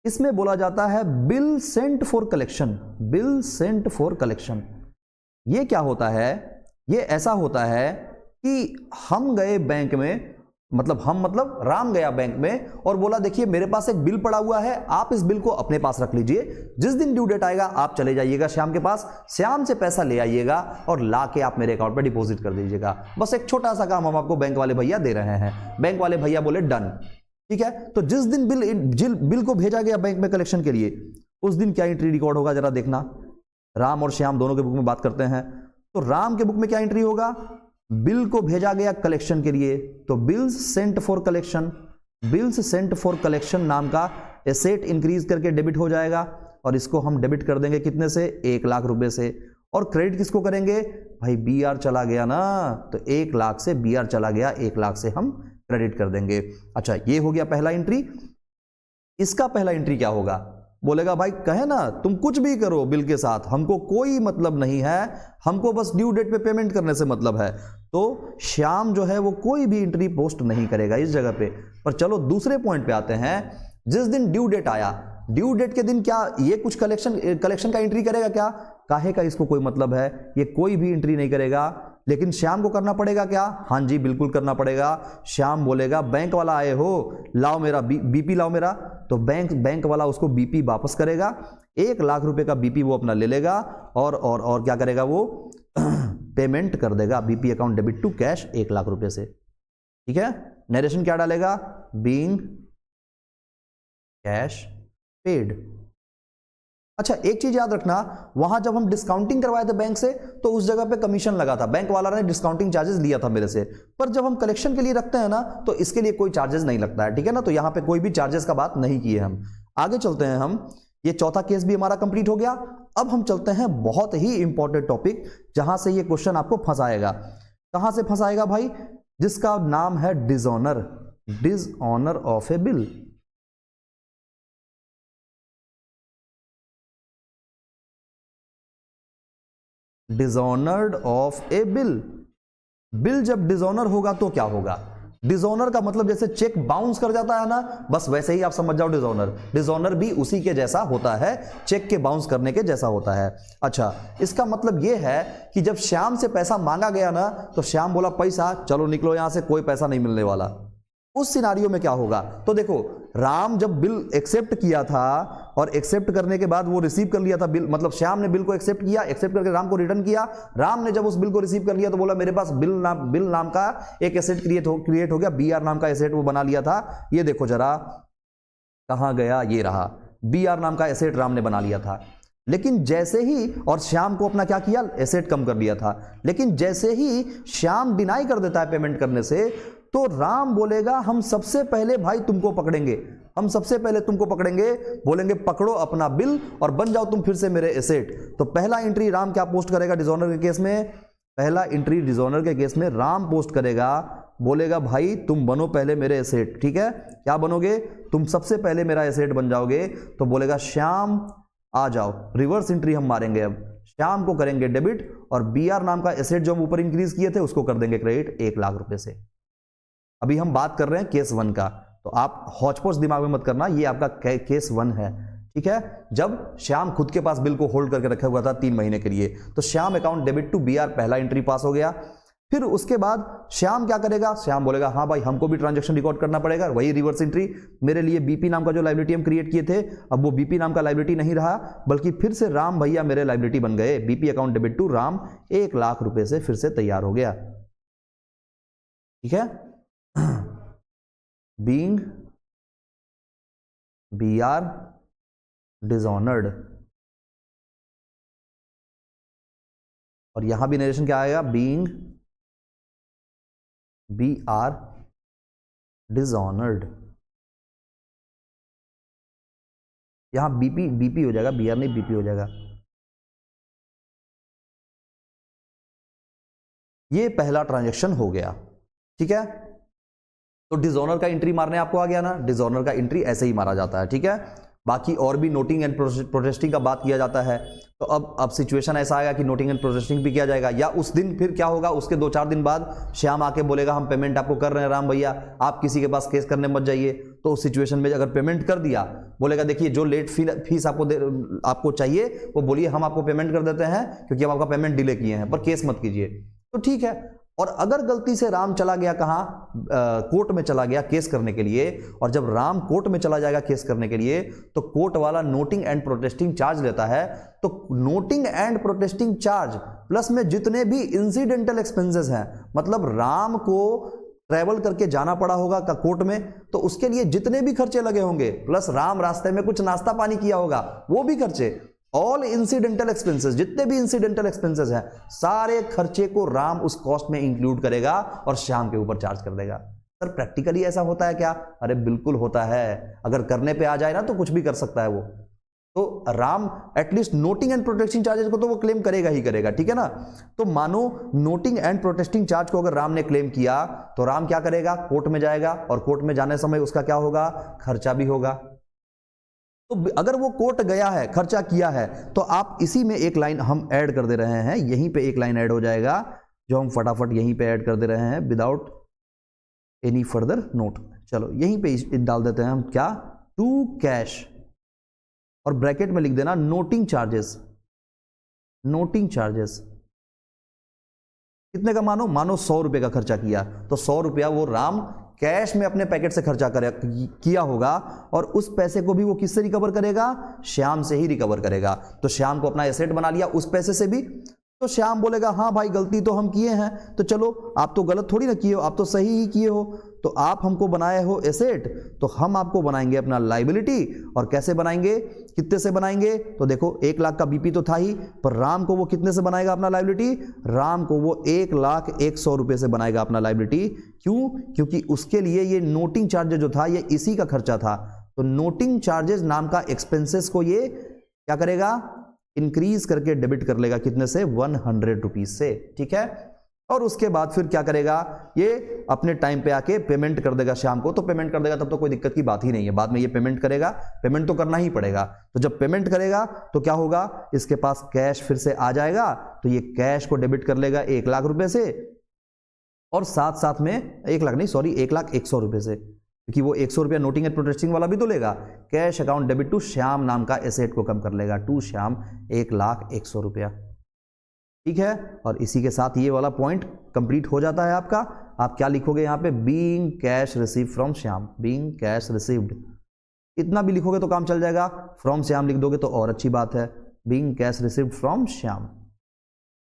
इसमें बोला जाता है bill sent for collection, bill sent for collection. ये क्या होता है? ये ऐसा होता है कि हम गए बैंक में, मतलब राम गया बैंक में और बोला देखिए मेरे पास एक बिल पड़ा हुआ है, आप इस बिल को अपने पास रख लीजिए, जिस दिन ड्यू डेट आएगा आप चले जाइएगा श्याम के पास, श्याम से पैसा ले आइएगा और लाके आप मेरे अकाउंट पे डिपॉजिट कर दीजिएगा। बस एक छोटा सा काम हम आपको बैंक वाले भैया दे रहे हैं। बैंक वाले भैया बोले डन। ठीक है, तो जिस दिन बिल को भेजा गया बैंक में कलेक्शन के लिए, उस दिन क्या एंट्री रिकॉर्ड होगा जरा देखना। राम और श्याम दोनों के बुक में बात करते हैं। तो राम के बुक में क्या एंट्री होगा? बिल को भेजा गया कलेक्शन के लिए, तो bills Saint for collection, bills Saint for collection नाम का एसेट इंक्रीज करके डेबिट हो जाएगा, और इसको हम डेबिट कर देंगे कितने से? 1 लाख रुपए से। और क्रेडिट किसको करेंगे भाई? बीआर चला गया ना, तो 1 लाख से बीआर चला गया, 1 लाख से हम क्रेडिट कर देंगे। अच्छा, ये हो गया पहला एंट्री। इसका पहला एंट्री क्या होगा? बोलेगा भाई कहे ना तुम कुछ भी करो बिल के साथ, हमको कोई मतलब नहीं है, हमको बस ड्यू डेट पे पेमेंट करने से मतलब है। तो श्याम जो है वो कोई भी एंट्री पोस्ट नहीं करेगा इस जगह पे। पर चलो दूसरे पॉइंट पे आते हैं। जिस दिन ड्यू डेट आया, ड्यू डेट के दिन क्या ये कुछ कलेक्शन का एंट्री करेगा क्या? काहे का इसको कोई मतलब है, ये कोई भी एंट्री नहीं करेगा। लेकिन श्याम को करना पड़ेगा क्या? हाँ जी बिल्कुल करना पड़ेगा। श्याम बोलेगा बैंक वाला आए हो, लाओ मेरा बीपी लाओ मेरा, तो बैंक वाला उसको बीपी वापस करेगा, 1 लाख रुपए का बीपी वो अपना ले लेगा और क्या करेगा वो पेमेंट कर देगा, BP account debit to cash 1 lakh रुपए से। ठीक है, नरेशन क्या डालेगा? Being cash paid. अच्छा, एक चीज याद रखना, वहां जब हम डिस्काउंटिंग करवाए थे बैंक से, तो उस जगह पे कमीशन लगा था, बैंक वाला ने डिस्काउंटिंग चार्जेस लिया था मेरे से। पर जब हम कलेक्शन के लिए रखते हैं ना, तो इसके लिए कोई चार्जेस नहीं लगता है। ठीक है ना, तो यहां पे कोई भी चार्जेस का बात नहीं की है हम। आगे चलते हैं हम, ये चौथा केस भी हमारा कंप्लीट हो गया। अब हम चलते हैं बहुत ही इंपॉर्टेंट टॉपिक, जहां से ये क्वेश्चन आपको फंसाएगा। कहां से फंसाएगा भाई? जिसका नाम है dishonour, dishonour of A bill. Dishonoured of A bill. Bill जब डिसऑनर होगा तो क्या होगा? डिसऑनर का मतलब जैसे चेक बाउंस कर जाता है ना, बस वैसे ही आप समझ जाओ डिसऑनर। डिसऑनर भी उसी के जैसा होता है, चेक के बाउंस करने के जैसा होता है। अच्छा, इसका मतलब यह है कि जब श्याम से पैसा मांगा गया ना, तो श्याम बोला पैसा, चलो निकलो यहां से, कोई पैसा नहीं मिलने वाला। उस सिनारियो में क्या होगा? तो देखो, राम जब बिल एक्सेप्ट किया था और एक्सेप्ट करने के बाद वो रिसीव कर लिया था बिल, मतलब श्याम ने बिल को एक्सेप्ट किया, एक्सेप्ट करके राम को रिटर्न किया। राम ने जब उस बिल को रिसीव कर लिया तो बोला मेरे पास बिल नाम का एक एसेट क्रिएट हो गया, बीआर नाम का एसेट वो बना लिया था। ये देखो जरा कहां गया, ये रहा बीआर नाम का एसेट राम ने बना लिया था। लेकिन जैसे ही, और श्याम को अपना क्या किया, एसेट कम कर लिया था, लेकिन जैसे ही श्याम डिनाई कर देता है पेमेंट करने से, तो राम बोलेगा हम सबसे पहले भाई तुमको पकड़ेंगे, हम सबसे पहले तुमको पकड़ेंगे, बोलेंगे पकड़ो अपना बिल और बन जाओ तुम फिर से मेरे एसेट। तो पहला एंट्री राम क्या पोस्ट करेगा डिसऑनर के केस में, पहला एंट्री डिसऑनर के केस में राम पोस्ट करेगा, बोलेगा भाई तुम बनो पहले मेरे एसेट। ठीक है, क्या बनोगे, तुम सबसे पहले मेरा एसेट बन जाओगे। तो बोलेगा श्याम आ जाओ, रिवर्स एंट्री हम मारेंगे, अब श्याम को करेंगे डेबिट और BR नाम का एसेट जो हम ऊपर इंक्रीज किए थे उसको कर देंगे क्रेडिट 1 लाख रुपए से। अभी हम बात कर रहे हैं केस 1 का, तो आप हौच-पौच दिमाग में मत करना, ये आपका केस 1 है। ठीक है, जब श्याम खुद के पास बिल को होल्ड करके रखा हुआ था 3 महीने के लिए, तो Shyam account debit to BR पहला एंट्री पास हो गया। फिर उसके बाद श्याम क्या करेगा, श्याम बोलेगा हाँ भाई हमको भी ट्रांजैक्शन रिकॉर्ड करना पड़ेगा, वही रिवर्स एंट्री, मेरे लिए BP नाम का जो लाइबिलिटी हम क्रिएट किए थे, अब वो BP नाम का लाइबिलिटी नहीं रहा, बल्कि फिर से राम भैया मेरे लाइबिलिटी बन गए। BP account debit to Ram 1 lakh रुपए से फिर से तैयार हो गया। ठीक है, बीइंग BR डिसऑनर्ड, और यहां भी नरेशन क्या आएगा, बीइंग BR डिसऑनर्ड, यहां BP हो जाएगा, BR नहीं BP हो जाएगा। ये पहला ट्रांजैक्शन हो गया। ठीक है, तो डिसऑनर का एंट्री मारने आपको आ गया ना, डिसऑनर का एंट्री ऐसे ही मारा जाता है। ठीक है, बाकी और भी नोटिंग एंड प्रोटेस्टिंग का बात किया जाता है, तो अब सिचुएशन ऐसा आएगा कि नोटिंग एंड प्रोटेस्टिंग भी किया जाएगा, या उस दिन फिर क्या होगा, उसके 2-4 दिन बाद श्याम आके बोलेगा हम पेमेंट आपको कर रहे हैं राम भैया, आप किसी के पास केस करने मत जाइए। तो उस सिचुएशन में अगर पेमेंट कर दिया, बोलेगा देखिए जो लेट फीस आपको चाहिए वो बोलिए हम आपको पेमेंट कर देते हैं क्योंकि हम आपका पेमेंट डिले किए हैं, पर केस मत कीजिए। तो ठीक है, और अगर गलती से राम चला गया कहां, कोर्ट में चला गया केस करने के लिए, और जब राम कोर्ट में चला जाएगा केस करने के लिए, तो कोर्ट वाला नोटिंग एंड प्रोटेस्टिंग चार्ज लेता है। तो noting and protesting charge plus में जितने भी इंसिडेंटल एक्सपेंसेस हैं, मतलब राम को ट्रैवल करके जाना पड़ा होगा कोर्ट में, तो उसके लिए जितने भी खर्चे लगे होंगे, प्लस राम रास्ते में कुछ नाश्ता पानी किया होगा वो भी खर्चे, ऑल इंसिडेंटल एक्सपेंसेस, जितने भी इंसिडेंटल एक्सपेंसेस हैं सारे खर्चे को राम उस कॉस्ट में इंक्लूड करेगा और श्याम के ऊपर चार्ज कर देगा। सर प्रैक्टिकली ऐसा होता है क्या, अरे बिल्कुल होता है, अगर करने पे आ जाए ना तो कुछ भी कर सकता है वो। तो Ram at least noting and protesting charges को तो वो क्लेम करेगा ही करेगा। ठीक है ना, तो मानो नोटिंग एंड प्रोटेस्टिंग चार्ज को अगर राम ने क्लेम किया, तो राम क्या करेगा, कोर्ट में जाएगा, और कोर्ट में जाने समय उसका क्या होगा, खर्चा भी होगा। तो अगर वो कोर्ट गया है, खर्चा किया है, तो आप इसी में एक लाइन हम ऐड कर दे रहे हैं, यहीं पे एक लाइन ऐड हो जाएगा जो हम फटाफट यहीं पे ऐड कर दे रहे हैं विदाउट एनी फर्दर नोट। चलो यहीं पे डाल देते हैं हम क्या, टू कैश, और ब्रैकेट में लिख देना नोटिंग चार्जेस। नोटिंग चार्जेस कितने का, मानो 100 रुपए का खर्चा किया, तो 100 रुपया वो राम कैश में अपने पैकेट से खर्चा किया होगा, और उस पैसे को भी वो किससे रिकवर करेगा, श्याम से ही रिकवर करेगा। तो श्याम को अपना एसेट बना लिया उस पैसे से भी, तो श्याम बोलेगा हाँ भाई गलती तो हम किए हैं, तो चलो आप तो गलत थोड़ी ना किए हो, आप तो सही ही किए हो, तो आप हमको बनाए हो एसेट, तो हम आपको बनाएंगे अपना लाइबिलिटी। और कैसे बनाएंगे, कितने से बनाएंगे, तो देखो 1 लाख का BP तो था ही, पर राम को वो कितने से बनाएगा अपना लाइबिलिटी, राम को वो 1,01,100 रुपए से बनाएगा अपना लाइबिलिटी। क्यों, क्योंकि उसके लिए ये नोटिंग चार्ज जो था ये इसी का खर्चा था। तो नोटिंग चार्जेस नाम का एक्सपेंसेस को ये क्या करेगा, इंक्रीज करके डेबिट कर लेगा, कितने से, 100 रुपीज से। ठीक है, और उसके बाद फिर क्या करेगा, ये अपने टाइम पे आके पेमेंट कर देगा श्याम को, तो पेमेंट कर देगा तब तो कोई दिक्कत की बात ही नहीं है, बाद में ये पेमेंट करेगा, पेमेंट तो करना ही पड़ेगा। तो जब पेमेंट करेगा तो क्या होगा, इसके पास कैश फिर से आ जाएगा, तो ये कैश को डेबिट कर लेगा 1 लाख रुपए से, और साथ साथ में 1 लाख नहीं सॉरी 1,01,100 रुपए से, क्योंकि वो 100 रुपया नोटिंग एंड प्रोटेस्टिंग वाला भी तो लेगा। Cash account debit to Shyam नाम का एसेट को कम कर लेगा, टू श्याम 1,01,100 रुपया। ठीक है, और इसी के साथ ये वाला पॉइंट कंप्लीट हो जाता है आपका। आप क्या लिखोगे यहाँ पे, being cash receive from Shyam, being cash received, इतना भी लिखोगे तो काम चल जाएगा, फ्रॉम श्याम लिख दोगे तो और अच्छी बात है, being cash received from Shyam.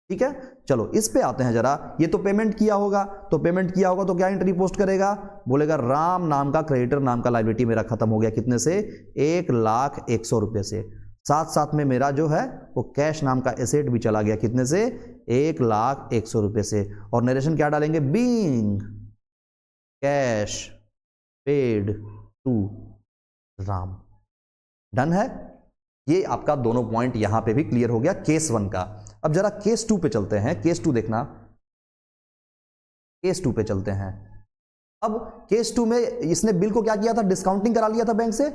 ठीक है, चलो इस पे आते हैं जरा। ये तो पेमेंट किया होगा, तो पेमेंट किया होगा तो क्या एंट्री पोस्ट करेगा, बोलेगा राम नाम का क्रेडिटर नाम का लायबिलिटी मेरा खत्म हो गया, कितने से, 1,01,100 रुपए से। साथ साथ में मेरा जो है वो कैश नाम का एसेट भी चला गया, कितने से 1,01,00,000 रुपए से। और नरेशन क्या डालेंगे, being cash paid to Ram. Done है। ये आपका दोनों पॉइंट यहां पे भी क्लियर हो गया केस 1 का। अब जरा केस 2 पे चलते हैं। केस 2 देखना, केस 2 पे चलते हैं। अब केस 2 में इसने बिल को क्या किया था, डिस्काउंटिंग करा लिया था बैंक से।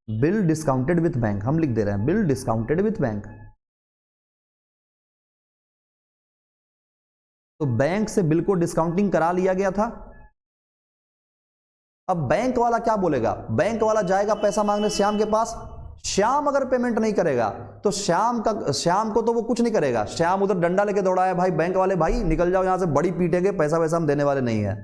बिल डिस्काउंटेड विथ बैंक, हम लिख दे रहे हैं बिल डिस्काउंटेड विथ बैंक। तो बैंक से बिल को डिस्काउंटिंग करा लिया गया था। अब बैंक वाला क्या बोलेगा, बैंक वाला जाएगा पैसा मांगने श्याम के पास। श्याम अगर पेमेंट नहीं करेगा तो श्याम को तो वो कुछ नहीं करेगा। श्याम उधर डंडा लेके दौड़ा है, भाई बैंक वाले भाई निकल जाओ यहां से, बड़ी पीटेंगे, पैसा वैसा हम देने वाले नहीं है।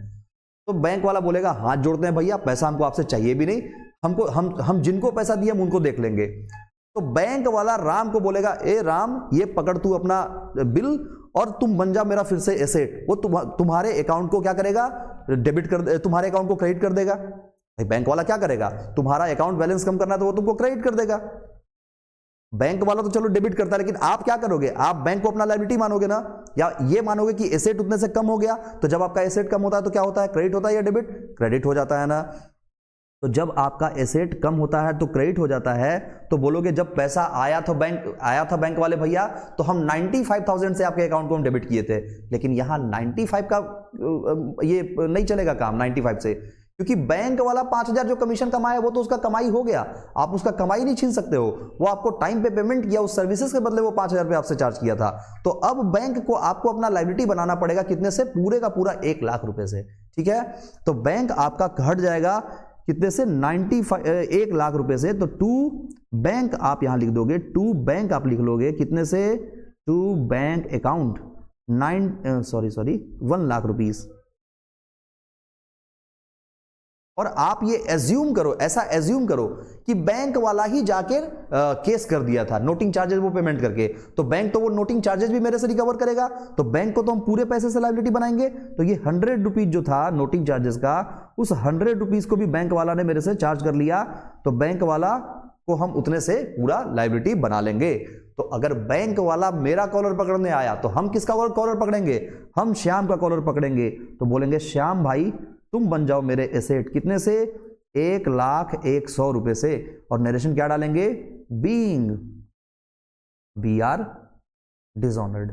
तो बैंक वाला बोलेगा हाथ जोड़ते हैं भैया, पैसा हमको आपसे चाहिए भी नहीं, हमको हम जिनको पैसा दिए हम उनको देख लेंगे। तो बैंक वाला राम को बोलेगा, ए राम ये पकड़ तू अपना बिल और तुम बन जा मेरा फिर से एसेट। वो तुम्हारे अकाउंट को क्या करेगा, डेबिट कर, तुम्हारे अकाउंट को क्रेडिट कर देगा। भाई बैंक वाला क्या करेगा, तुम्हारा अकाउंट बैलेंस कम करना है तो वो तुमको क्रेडिट कर देगा। बैंक वाला तो चलो डेबिट करता है, लेकिन आप क्या करोगे, आप बैंक को अपना लायबिलिटी मानोगे ना, या ये मानोगे कि एसेट उतने से कम हो गया। तो जब आपका एसेट कम होता है तो क्या होता है, क्रेडिट होता है या डेबिट, क्रेडिट हो जाता है ना। तो जब आपका एसेट कम होता है तो क्रेडिट हो जाता है। तो बोलोगे जब पैसा आया था बैंक वाले भैया, तो हम 95,000 से आपके अकाउंट को हम डेबिट किए थे। लेकिन यहां 95 का ये नहीं चलेगा काम 95 से, क्योंकि बैंक वाला 5,000 जो कमीशन कमाया वो तो उसका कमाई हो गया, आप उसका कमाई नहीं छीन सकते हो। वो आपको टाइम पे पेमेंट किया, उस सर्विसेज के बदले वो 5,000 रुपये आपसे चार्ज किया था। तो अब बैंक को आपको अपना लायबिलिटी बनाना पड़ेगा, कितने से, पूरे का पूरा 1,00,000 रुपए से। ठीक है, तो बैंक आपका हट जाएगा कितने से, 1,00,000 रुपए से। तो टू बैंक आप यहां लिख दोगे, टू बैंक आप लिख लोगे कितने से, टू बैंक अकाउंट 1,00,000 रुपीस। और आप ये एज्यूम करो, ऐसा एज्यूम करो कि बैंक वाला ही जाके केस कर दिया था, नोटिंग चार्जेस वो पेमेंट करके। तो बैंक तो वो नोटिंग चार्जेस भी मेरे से रिकवर करेगा, तो बैंक को तो हम पूरे पैसे से लायबिलिटी बनाएंगे। तो ये 100 रुपीज जो था नोटिंग चार्जेस का, उस 100 रुपीज को भी बैंक वाला ने मेरे से चार्ज कर लिया। तो बैंक वाला को हम उतने से पूरा लायबिलिटी बना लेंगे। तो अगर बैंक वाला मेरा कॉलर पकड़ने आया तो हम किसका कॉलर पकड़ेंगे, हम श्याम का कॉलर पकड़ेंगे। तो बोलेंगे श्याम भाई तुम बन जाओ मेरे एसेट, कितने से, 1,01,00,000 रुपए से। और नरेशन क्या डालेंगे, बीइंग BR डिसऑनर्ड।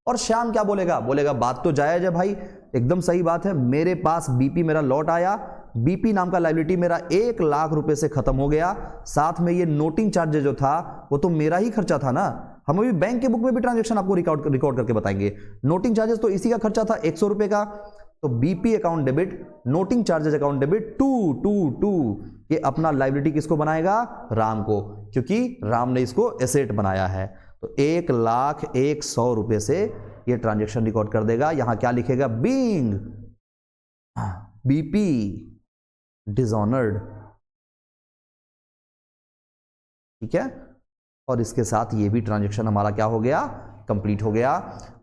और श्याम क्या बोलेगा, बोलेगा बात तो जायज है भाई, एकदम सही बात है, मेरे पास बीपी मेरा लौट आया, बीपी नाम का लायबिलिटी मेरा 1,00,000 रुपए से खत्म हो गया। साथ में ये नोटिंग चार्जेस जो था वो तो मेरा ही खर्चा था ना। हम अभी बैंक के बुक में भी ट्रांजैक्शन आपको रिकॉर्ड करके बताएंगे। नोटिंग चार्जेस तो इसी का खर्चा था 100 रुपए का। तो BP account debit, noting charges account debit, to ये अपना लायबिलिटी किसको बनाएगा, राम को, क्योंकि राम ने इसको एसेट बनाया है। तो 1,01,00,000 रुपए से ये ट्रांजैक्शन रिकॉर्ड कर देगा। यहां क्या लिखेगा, बीइंग बीपी डिसऑनर्ड। ठीक है, और इसके साथ ये भी ट्रांजैक्शन हमारा क्या हो गया, कंप्लीट हो गया।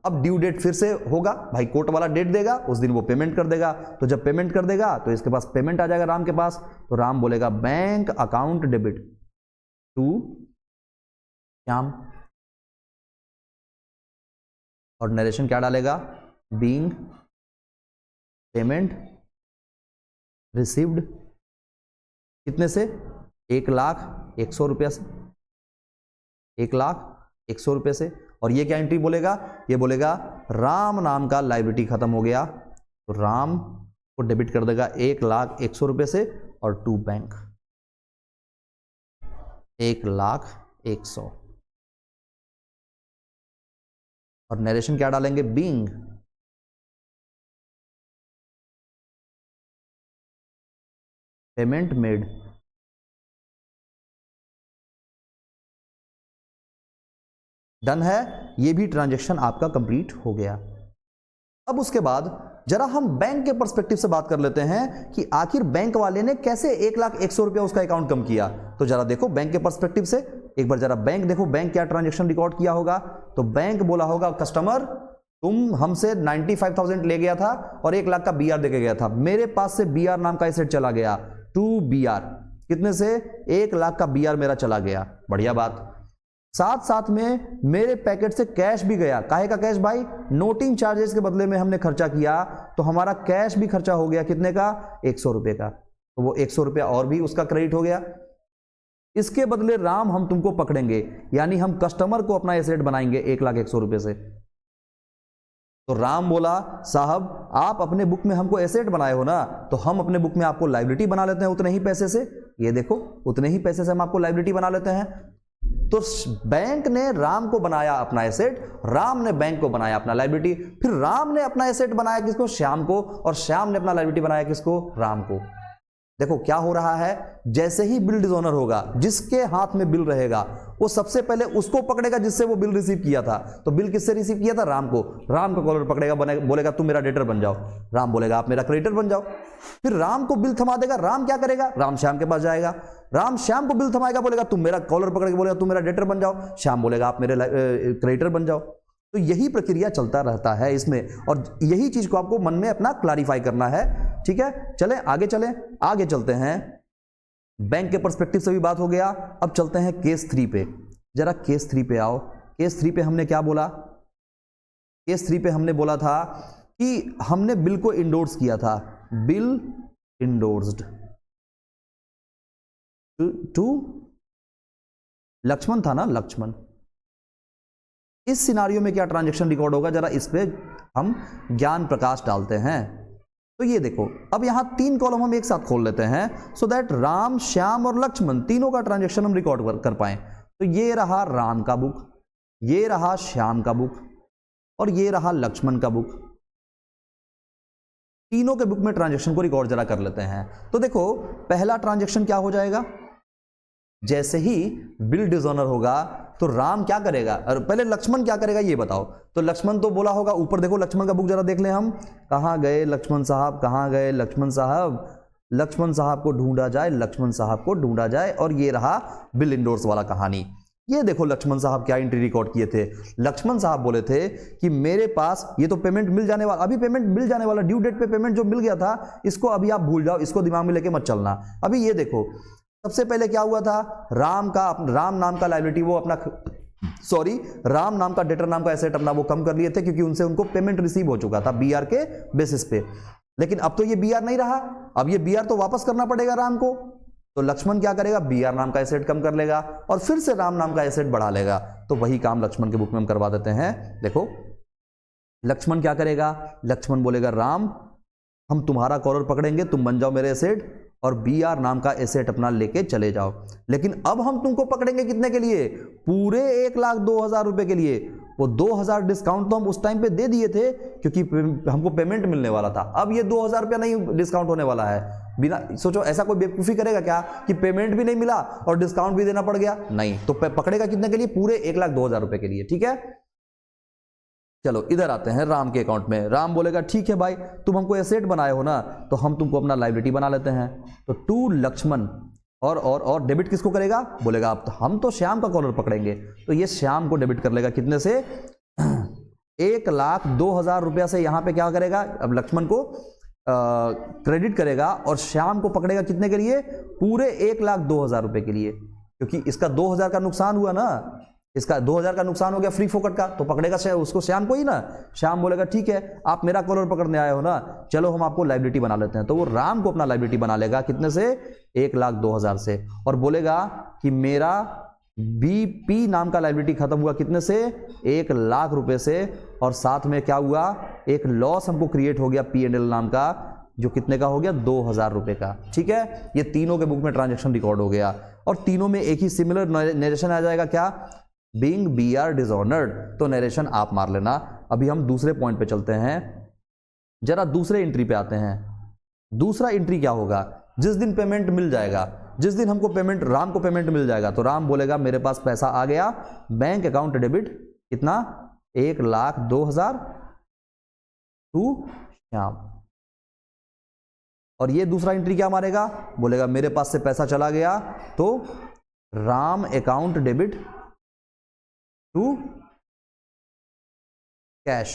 अब ड्यू डेट फिर से होगा, भाई कोर्ट वाला डेट देगा, उस दिन वो पेमेंट कर देगा। तो जब पेमेंट कर देगा तो इसके पास पेमेंट आ जाएगा राम के पास। तो राम बोलेगा bank account debit to Shyam. और नरेशन क्या डालेगा, बीइंग पेमेंट रिसीव्ड, कितने से, 1,01,00,000 रुपया से, 1,01,00,000 रुपये से। और ये क्या एंट्री बोलेगा, ये बोलेगा राम नाम का लायबिलिटी खत्म हो गया। तो राम को डेबिट कर देगा 1,01,00,000 रुपये से, और टू बैंक 1,01,00,000। और नरेशन क्या डालेंगे, बीइंग पेमेंट मेड डन है। ये भी ट्रांजैक्शन आपका कंप्लीट हो गया। अब उसके बाद जरा हम बैंक के पर्सपेक्टिव से बात कर लेते हैं कि आखिर बैंक वाले ने कैसे 1,01,00,000 रुपया उसका अकाउंट कम किया। तो जरा देखो बैंक के पर्सपेक्टिव से एक बार, जरा बैंक देखो, बैंक क्या ट्रांजैक्शन रिकॉर्ड किया होगा। तो बैंक बोला होगा कस्टमर तुम हमसे 95,000 ले गया था और 1,00,000 का BR देके गया था, मेरे पास से BR नाम का एसेट चला गया, टू BR। कितने से? 1 लाख का BR मेरा चला गया, बढ़िया बात। साथ साथ में मेरे पैकेट से कैश भी गया। काहे का कैश भाई? नोटिंग चार्जेस के बदले में हमने खर्चा किया, तो हमारा कैश भी खर्चा हो गया। कितने का? 100 रुपए का। तो वो 100 रुपया और भी उसका क्रेडिट हो गया। इसके बदले राम हम तुमको पकड़ेंगे, यानी हम कस्टमर को अपना एसेट बनाएंगे 1,01,00,000 रुपए से। तो राम बोला, साहब आप अपने बुक में हमको एसेट बनाए हो ना, तो हम अपने बुक में आपको लायबिलिटी बना लेते हैं उतने ही पैसे से। ये देखो, उतने ही पैसे से हम आपको लायबिलिटी बना लेते हैं। तो बैंक ने राम को बनाया अपना एसेट, राम ने बैंक को बनाया अपना लायबिलिटी। फिर राम ने अपना एसेट बनाया किसको? श्याम को। और श्याम ने अपना लायबिलिटी बनाया किसको? राम को। देखो क्या हो रहा है, जैसे ही बिल डिसऑनर होगा, जिसके हाथ में बिल रहेगा वो सबसे पहले उसको पकड़ेगा जिससे वो बिल रिसीव किया था। तो बिल किससे रिसीव किया था? राम को। राम का कॉलर पकड़ेगा, बोलेगा तुम मेरा डेटर बन जाओ। राम बोलेगा आप मेरा क्रेडिटर बन जाओ। फिर राम को बिल थमा देगा। राम क्या करेगा? राम श्याम के पास जाएगा। राम श्याम को बिल थमाएगा, बोलेगा तुम मेरा कॉलर पकड़ के, बोलेगा तुम मेरा डेटर बन जाओ। श्याम बोलेगा आप मेरे क्रेडिटर बन जाओ। तो यही प्रक्रिया चलता रहता है इसमें, और यही चीज को आपको मन में अपना क्लैरिफाई करना है। ठीक है, चलें आगे, आगे चलते हैं। बैंक के पर्सपेक्टिव से भी बात हो गया। अब चलते हैं केस 3 पे। जरा केस 3 पे आओ। केस 3 पे हमने क्या बोला? केस 3 पे हमने बोला था कि हमने बिल को इंडोर्स किया था। बिल इंडोर्स्ड टू लक्ष्मण था ना, लक्ष्मण। इस सिनारियो में क्या ट्रांजैक्शन रिकॉर्ड होगा? जरा इस पे हम ज्ञान प्रकाश डालते हैं। तो ये देखो, अब यहां 3 कॉलम हम एक साथ खोल लेते हैं, सो दैट राम, श्याम और लक्ष्मण तीनों का ट्रांजैक्शन हम रिकॉर्ड कर पाए। तो ये रहा राम का बुक, ये रहा श्याम का बुक, और ये रहा लक्ष्मण का बुक। तीनों के बुक में ट्रांजैक्शन को रिकॉर्ड जरा कर लेते हैं। तो देखो, पहला ट्रांजैक्शन क्या हो जाएगा? जैसे ही बिल डिसऑनर होगा तो राम क्या करेगा, और पहले लक्ष्मण क्या करेगा ये बताओ। तो लक्ष्मण तो बोला होगा, ऊपर देखो लक्ष्मण का बुक जरा देख लें हम। कहां गए लक्ष्मण साहब, कहां गए लक्ष्मण साहब? लक्ष्मण साहब को ढूंढा जाए, लक्ष्मण साहब को ढूंढा जाए। और ये रहा बिल इंडोर्स वाला कहानी। ये देखो लक्ष्मण साहब क्या एंट्री रिकॉर्ड किए थे। लक्ष्मण साहब बोले थे कि मेरे पास ये तो पेमेंट मिल जाने वाला, अभी पेमेंट मिल जाने वाला, ड्यू डेट पे पेमेंट जो मिल गया था, इसको अभी आप भूल जाओ, इसको दिमाग में लेके मत चलना। अभी ये देखो, सबसे पहले क्या हुआ था? राम नाम का लायबिलिटी वो अपना, राम नाम का डेटर नाम का एसेट अपना वो कम कर लिए थे, क्योंकि उनसे उनको पेमेंट रिसीव हो चुका था BR के बेसिस पे। लेकिन अब तो ये BR नहीं रहा, अब ये BR तो वापस करना पड़ेगा राम को। तो लक्ष्मण क्या करेगा? BR नाम का एसेट कम कर लेगा और फिर से राम नाम का एसेट बढ़ा लेगा। तो वही काम लक्ष्मण के बुक में हम करवा देते हैं। देखो लक्ष्मण क्या करेगा? लक्ष्मण बोलेगा राम, हम तुम्हारा कॉलर पकड़ेंगे, तुम बन जाओ मेरे एसेट, और BR नाम का एसेट अपना लेके चले जाओ। लेकिन अब हम तुमको पकड़ेंगे कितने के लिए? पूरे 1,02,000 रुपए के लिए। वो 2,000 डिस्काउंट तो हम उस टाइम पे दे दिए थे, क्योंकि हमको पेमेंट मिलने वाला था। अब ये 2,000 रुपया नहीं डिस्काउंट होने वाला है। बिना सोचो, ऐसा कोई बेवकूफी करेगा क्या कि पेमेंट भी नहीं मिला और डिस्काउंट भी देना पड़ गया? नहीं। तो पकड़ेगा कितने के लिए? पूरे 1,02,000 रुपए के लिए। ठीक है, चलो इधर आते हैं राम के अकाउंट में। राम बोलेगा ठीक है भाई, तुम हमको एसेट बनाए हो ना, तो हम तुमको अपना लायबिलिटी बना लेते हैं। तो टू लक्ष्मण, और डेबिट किसको करेगा? बोलेगा अब तो हम तो श्याम का कॉलर पकड़ेंगे, तो ये श्याम को डेबिट कर लेगा। कितने से? 1,02,000 रुपया से यहां पे क्या करेगा? अब लक्ष्मण को क्रेडिट करेगा और श्याम को पकड़ेगा कितने के लिए? पूरे 1,02,000 रुपए के लिए, क्योंकि इसका 2,000 का नुकसान हुआ ना, इसका 2,000 का नुकसान हो गया फ्री फोकट का, तो पकड़ेगा उसको श्याम को ही ना। श्याम बोलेगा ठीक है, आप मेरा कॉलर पकड़ने आए हो ना, चलो हम आपको लायबिलिटी बना लेते हैं। तो वो राम को अपना लायबिलिटी बना लेगा। कितने से? 1,02,000 से, और बोलेगा कि मेरा BP नाम का लायबिलिटी खत्म हुआ कितने से? 1,00,000 रुपए से। और साथ में क्या हुआ? एक लॉस हमको क्रिएट हो गया P&L नाम का, जो कितने का हो गया? 2,000 रुपए का। ठीक है, ये तीनों के बुक में ट्रांजैक्शन रिकॉर्ड हो गया, और तीनों में एक ही सिमिलर नरेशन आ जाएगा। क्या? Being BR dishonoured. तो नरेशन आप मार लेना। अभी हम दूसरे पॉइंट पे चलते हैं, जरा दूसरे एंट्री पे आते हैं। दूसरा एंट्री क्या होगा? जिस दिन पेमेंट मिल जाएगा, जिस दिन हमको पेमेंट, राम को पेमेंट मिल जाएगा, तो राम बोलेगा मेरे पास पैसा आ गया, बैंक अकाउंट डेबिट, कितना? 1,02,000 टू श्याम। और ये दूसरा एंट्री क्या मारेगा? बोलेगा मेरे पास से पैसा चला गया, तो Ram account debit to cash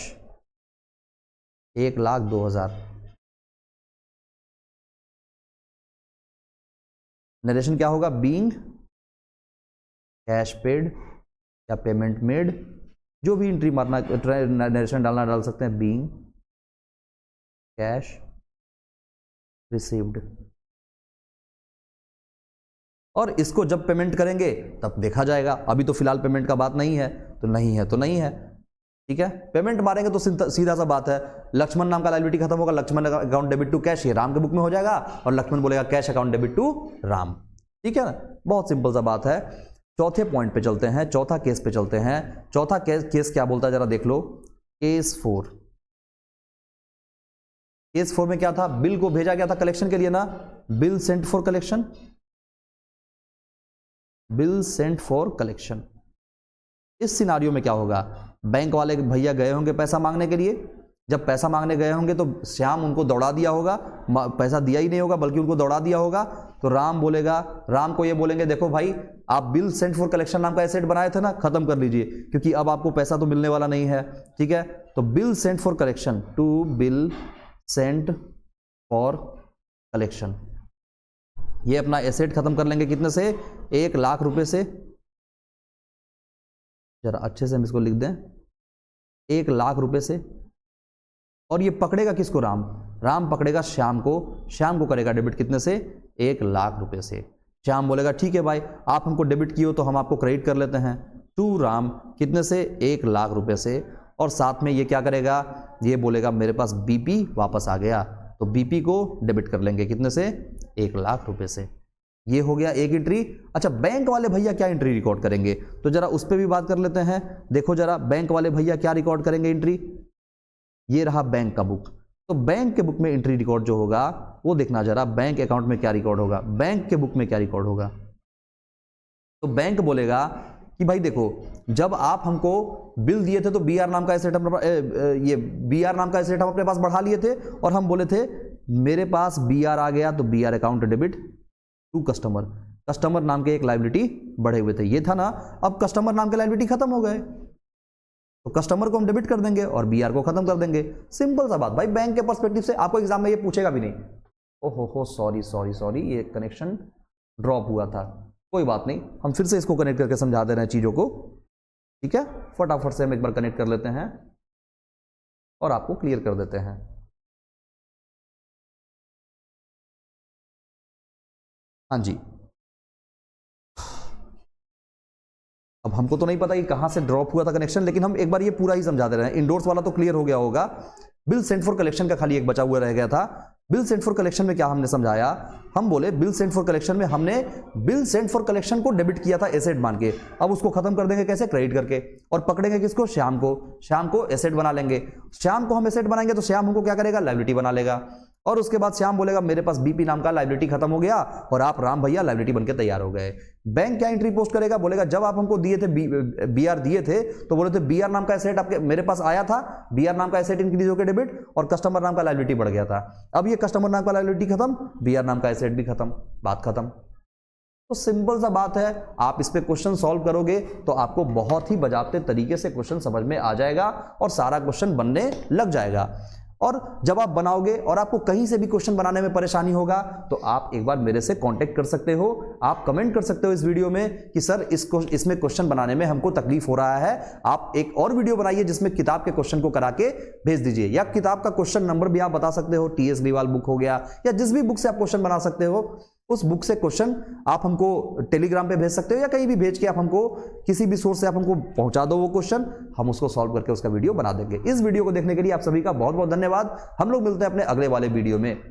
1,02,000। Narration क्या होगा, बीइंग कैश पेड या पेमेंट मेड, जो भी एंट्री मारना नरेशन डालना डाल सकते हैं, बीइंग कैश रिसीव्ड। और इसको जब पेमेंट करेंगे तब देखा जाएगा, अभी तो फिलहाल पेमेंट का बात नहीं है, तो नहीं है तो नहीं है, ठीक है। पेमेंट मारेंगे तो सीधा सा बात है, लक्ष्मण नाम का लायबिलिटी खत्म होगा, Laxman account debit to cash, ये राम के बुक में हो जाएगा, और लक्ष्मण बोलेगा cash account debit to Ram, ठीक है ना, बहुत सिंपल सा बात है। चौथे पॉइंट पे चलते हैं, चौथा केस पे चलते हैं। चौथा केस क्या बोलता है जरा देख लो, केस 4। केस 4 में क्या था, बिल को भेजा गया था कलेक्शन के लिए ना, bill sent for collection, bill sent for collection. इस सिनारियो में क्या होगा, बैंक वाले भैया गए होंगे पैसा मांगने के लिए, जब पैसा मांगने गए होंगे तो श्याम उनको दौड़ा दिया होगा, पैसा दिया ही नहीं होगा बल्कि उनको दौड़ा दिया होगा, तो राम बोलेगा, राम को ये बोलेंगे देखो भाई आप बिल सेंट फॉर कलेक्शन नाम का एसेट बनाए थे ना, खत्म कर लीजिए क्योंकि अब आपको पैसा तो मिलने वाला नहीं है, ठीक है। तो bill sent for collection to bill sent for collection, ये अपना एसेट खत्म कर लेंगे कितने से, 1 लाख रुपए से, जरा अच्छे से हम इसको लिख दें, 1 लाख रुपए से। और ये पकड़ेगा किसको, राम, राम पकड़ेगा श्याम को, श्याम को करेगा डेबिट कितने से, 1 लाख रुपए से। श्याम बोलेगा ठीक है भाई आप हमको डेबिट किए हो तो हम आपको क्रेडिट कर लेते हैं, टू राम कितने से, 1 लाख रुपए से। और साथ में ये क्या करेगा, ये बोलेगा मेरे पास बीपी वापस आ गया, तो बीपी को डेबिट कर लेंगे कितने से, 1 लाख रुपए से। ये हो गया एक एंट्री। अच्छा बैंक वाले भैया क्या एंट्री रिकॉर्ड करेंगे, तो जरा उस पर भी बात कर लेते हैं। देखो जरा बैंक वाले भैया क्या रिकॉर्ड करेंगे एंट्री, ये रहा बैंक का बुक, तो बैंक के बुक में एंट्री रिकॉर्ड जो होगा वो देखना जरा, बैंक अकाउंट में क्या रिकॉर्ड होगा, बैंक के बुक में क्या रिकॉर्ड होगा। तो बैंक बोलेगा कि भाई देखो जब आप हमको बिल दिए थे तो बीआर नाम का एसेट ये बीआर नाम का एसेट हम अपने पास बढ़ा लिए थे, और हम बोले थे मेरे पास बीआर आ गया तो BR account debit to customer, customer नाम के एक लायबिलिटी बढ़े हुए थे, ये था ना। अब कस्टमर नाम के लायबिलिटी खत्म हो गए तो कस्टमर को हम डेबिट कर देंगे और बीआर को खत्म कर देंगे, सिंपल सा बात। भाई बैंक के पर्सपेक्टिव से आपको एग्जाम में ये पूछेगा भी नहीं, ओहो सॉरी सॉरी सॉरी ये कनेक्शन ड्रॉप हुआ था, कोई बात नहीं, हम फिर से इसको कनेक्ट करके समझा दे रहे हैं चीजों को, ठीक है। फटाफट से हम एक बार कनेक्ट कर लेते हैं और आपको क्लियर कर देते हैं। हाँ जी, अब हमको तो नहीं पता कि कहां से ड्रॉप हुआ था कनेक्शन, लेकिन हम एक बार ये पूरा ही समझा दे रहे हैं। इंडोर्स वाला तो क्लियर हो गया होगा, बिल सेंट फॉर कलेक्शन का खाली एक बचा हुआ रह गया था। बिल सेंट फॉर कलेक्शन में क्या हमने समझाया, हम बोले बिल सेंट फॉर कलेक्शन में हमने बिल सेंट फॉर कलेक्शन को डेबिट किया था एसेट मान के, अब उसको खत्म कर देंगे कैसे, क्रेडिट करके, और पकड़ेंगे किसको, श्याम को, श्याम को एसेट बना लेंगे। श्याम को हम एसेट बनाएंगे तो श्याम हमको क्या करेगा, लायबिलिटी बना लेगा, और उसके बाद श्याम बोलेगा मेरे पास बीपी नाम का लायबिलिटी खत्म हो गया और आप राम भैया लायबिलिटी बनके तैयार हो गए। बैंक क्या एंट्री पोस्ट करेगा, बोलेगा जब आप हमको दिए थे बीआर दिए थे तो बोले थे बीआर नाम का एसेट आपके मेरे पास आया था, बीआर नाम का एसेट इंक्रीज होकर डेबिट और कस्टमर नाम का लायबिलिटी बढ़ गया था। अब ये कस्टमर नाम का लायबिलिटी खत्म, बीआर नाम का एसेट भी खत्म, बात खत्म। तो सिंपल सा बात है, आप इस पे क्वेश्चन सॉल्व करोगे तो आपको बहुत ही बाजाबते तरीके से क्वेश्चन समझ में आ जाएगा और सारा क्वेश्चन बनने लग जाएगा। और जब आप बनाओगे और आपको कहीं से भी क्वेश्चन बनाने में परेशानी होगा तो आप एक बार मेरे से कांटेक्ट कर सकते हो, आप कमेंट कर सकते हो इस वीडियो में कि सर इसमें क्वेश्चन बनाने में हमको तकलीफ हो रहा है, आप एक और वीडियो बनाइए जिसमें किताब के क्वेश्चन को करा के भेज दीजिए, या किताब का क्वेश्चन नंबर भी आप बता सकते हो, टीएस ग्रीवाल बुक हो गया या जिस भी बुक से आप क्वेश्चन बना सकते हो उस बुक से क्वेश्चन आप हमको टेलीग्राम पे भेज सकते हो या कहीं भी भेज के आप हमको किसी भी सोर्स से आप हमको पहुंचा दो वो क्वेश्चन, हम उसको सॉल्व करके उसका वीडियो बना देंगे। इस वीडियो को देखने के लिए आप सभी का बहुत बहुत धन्यवाद। हम लोग मिलते हैं अपने अगले वाले वीडियो में।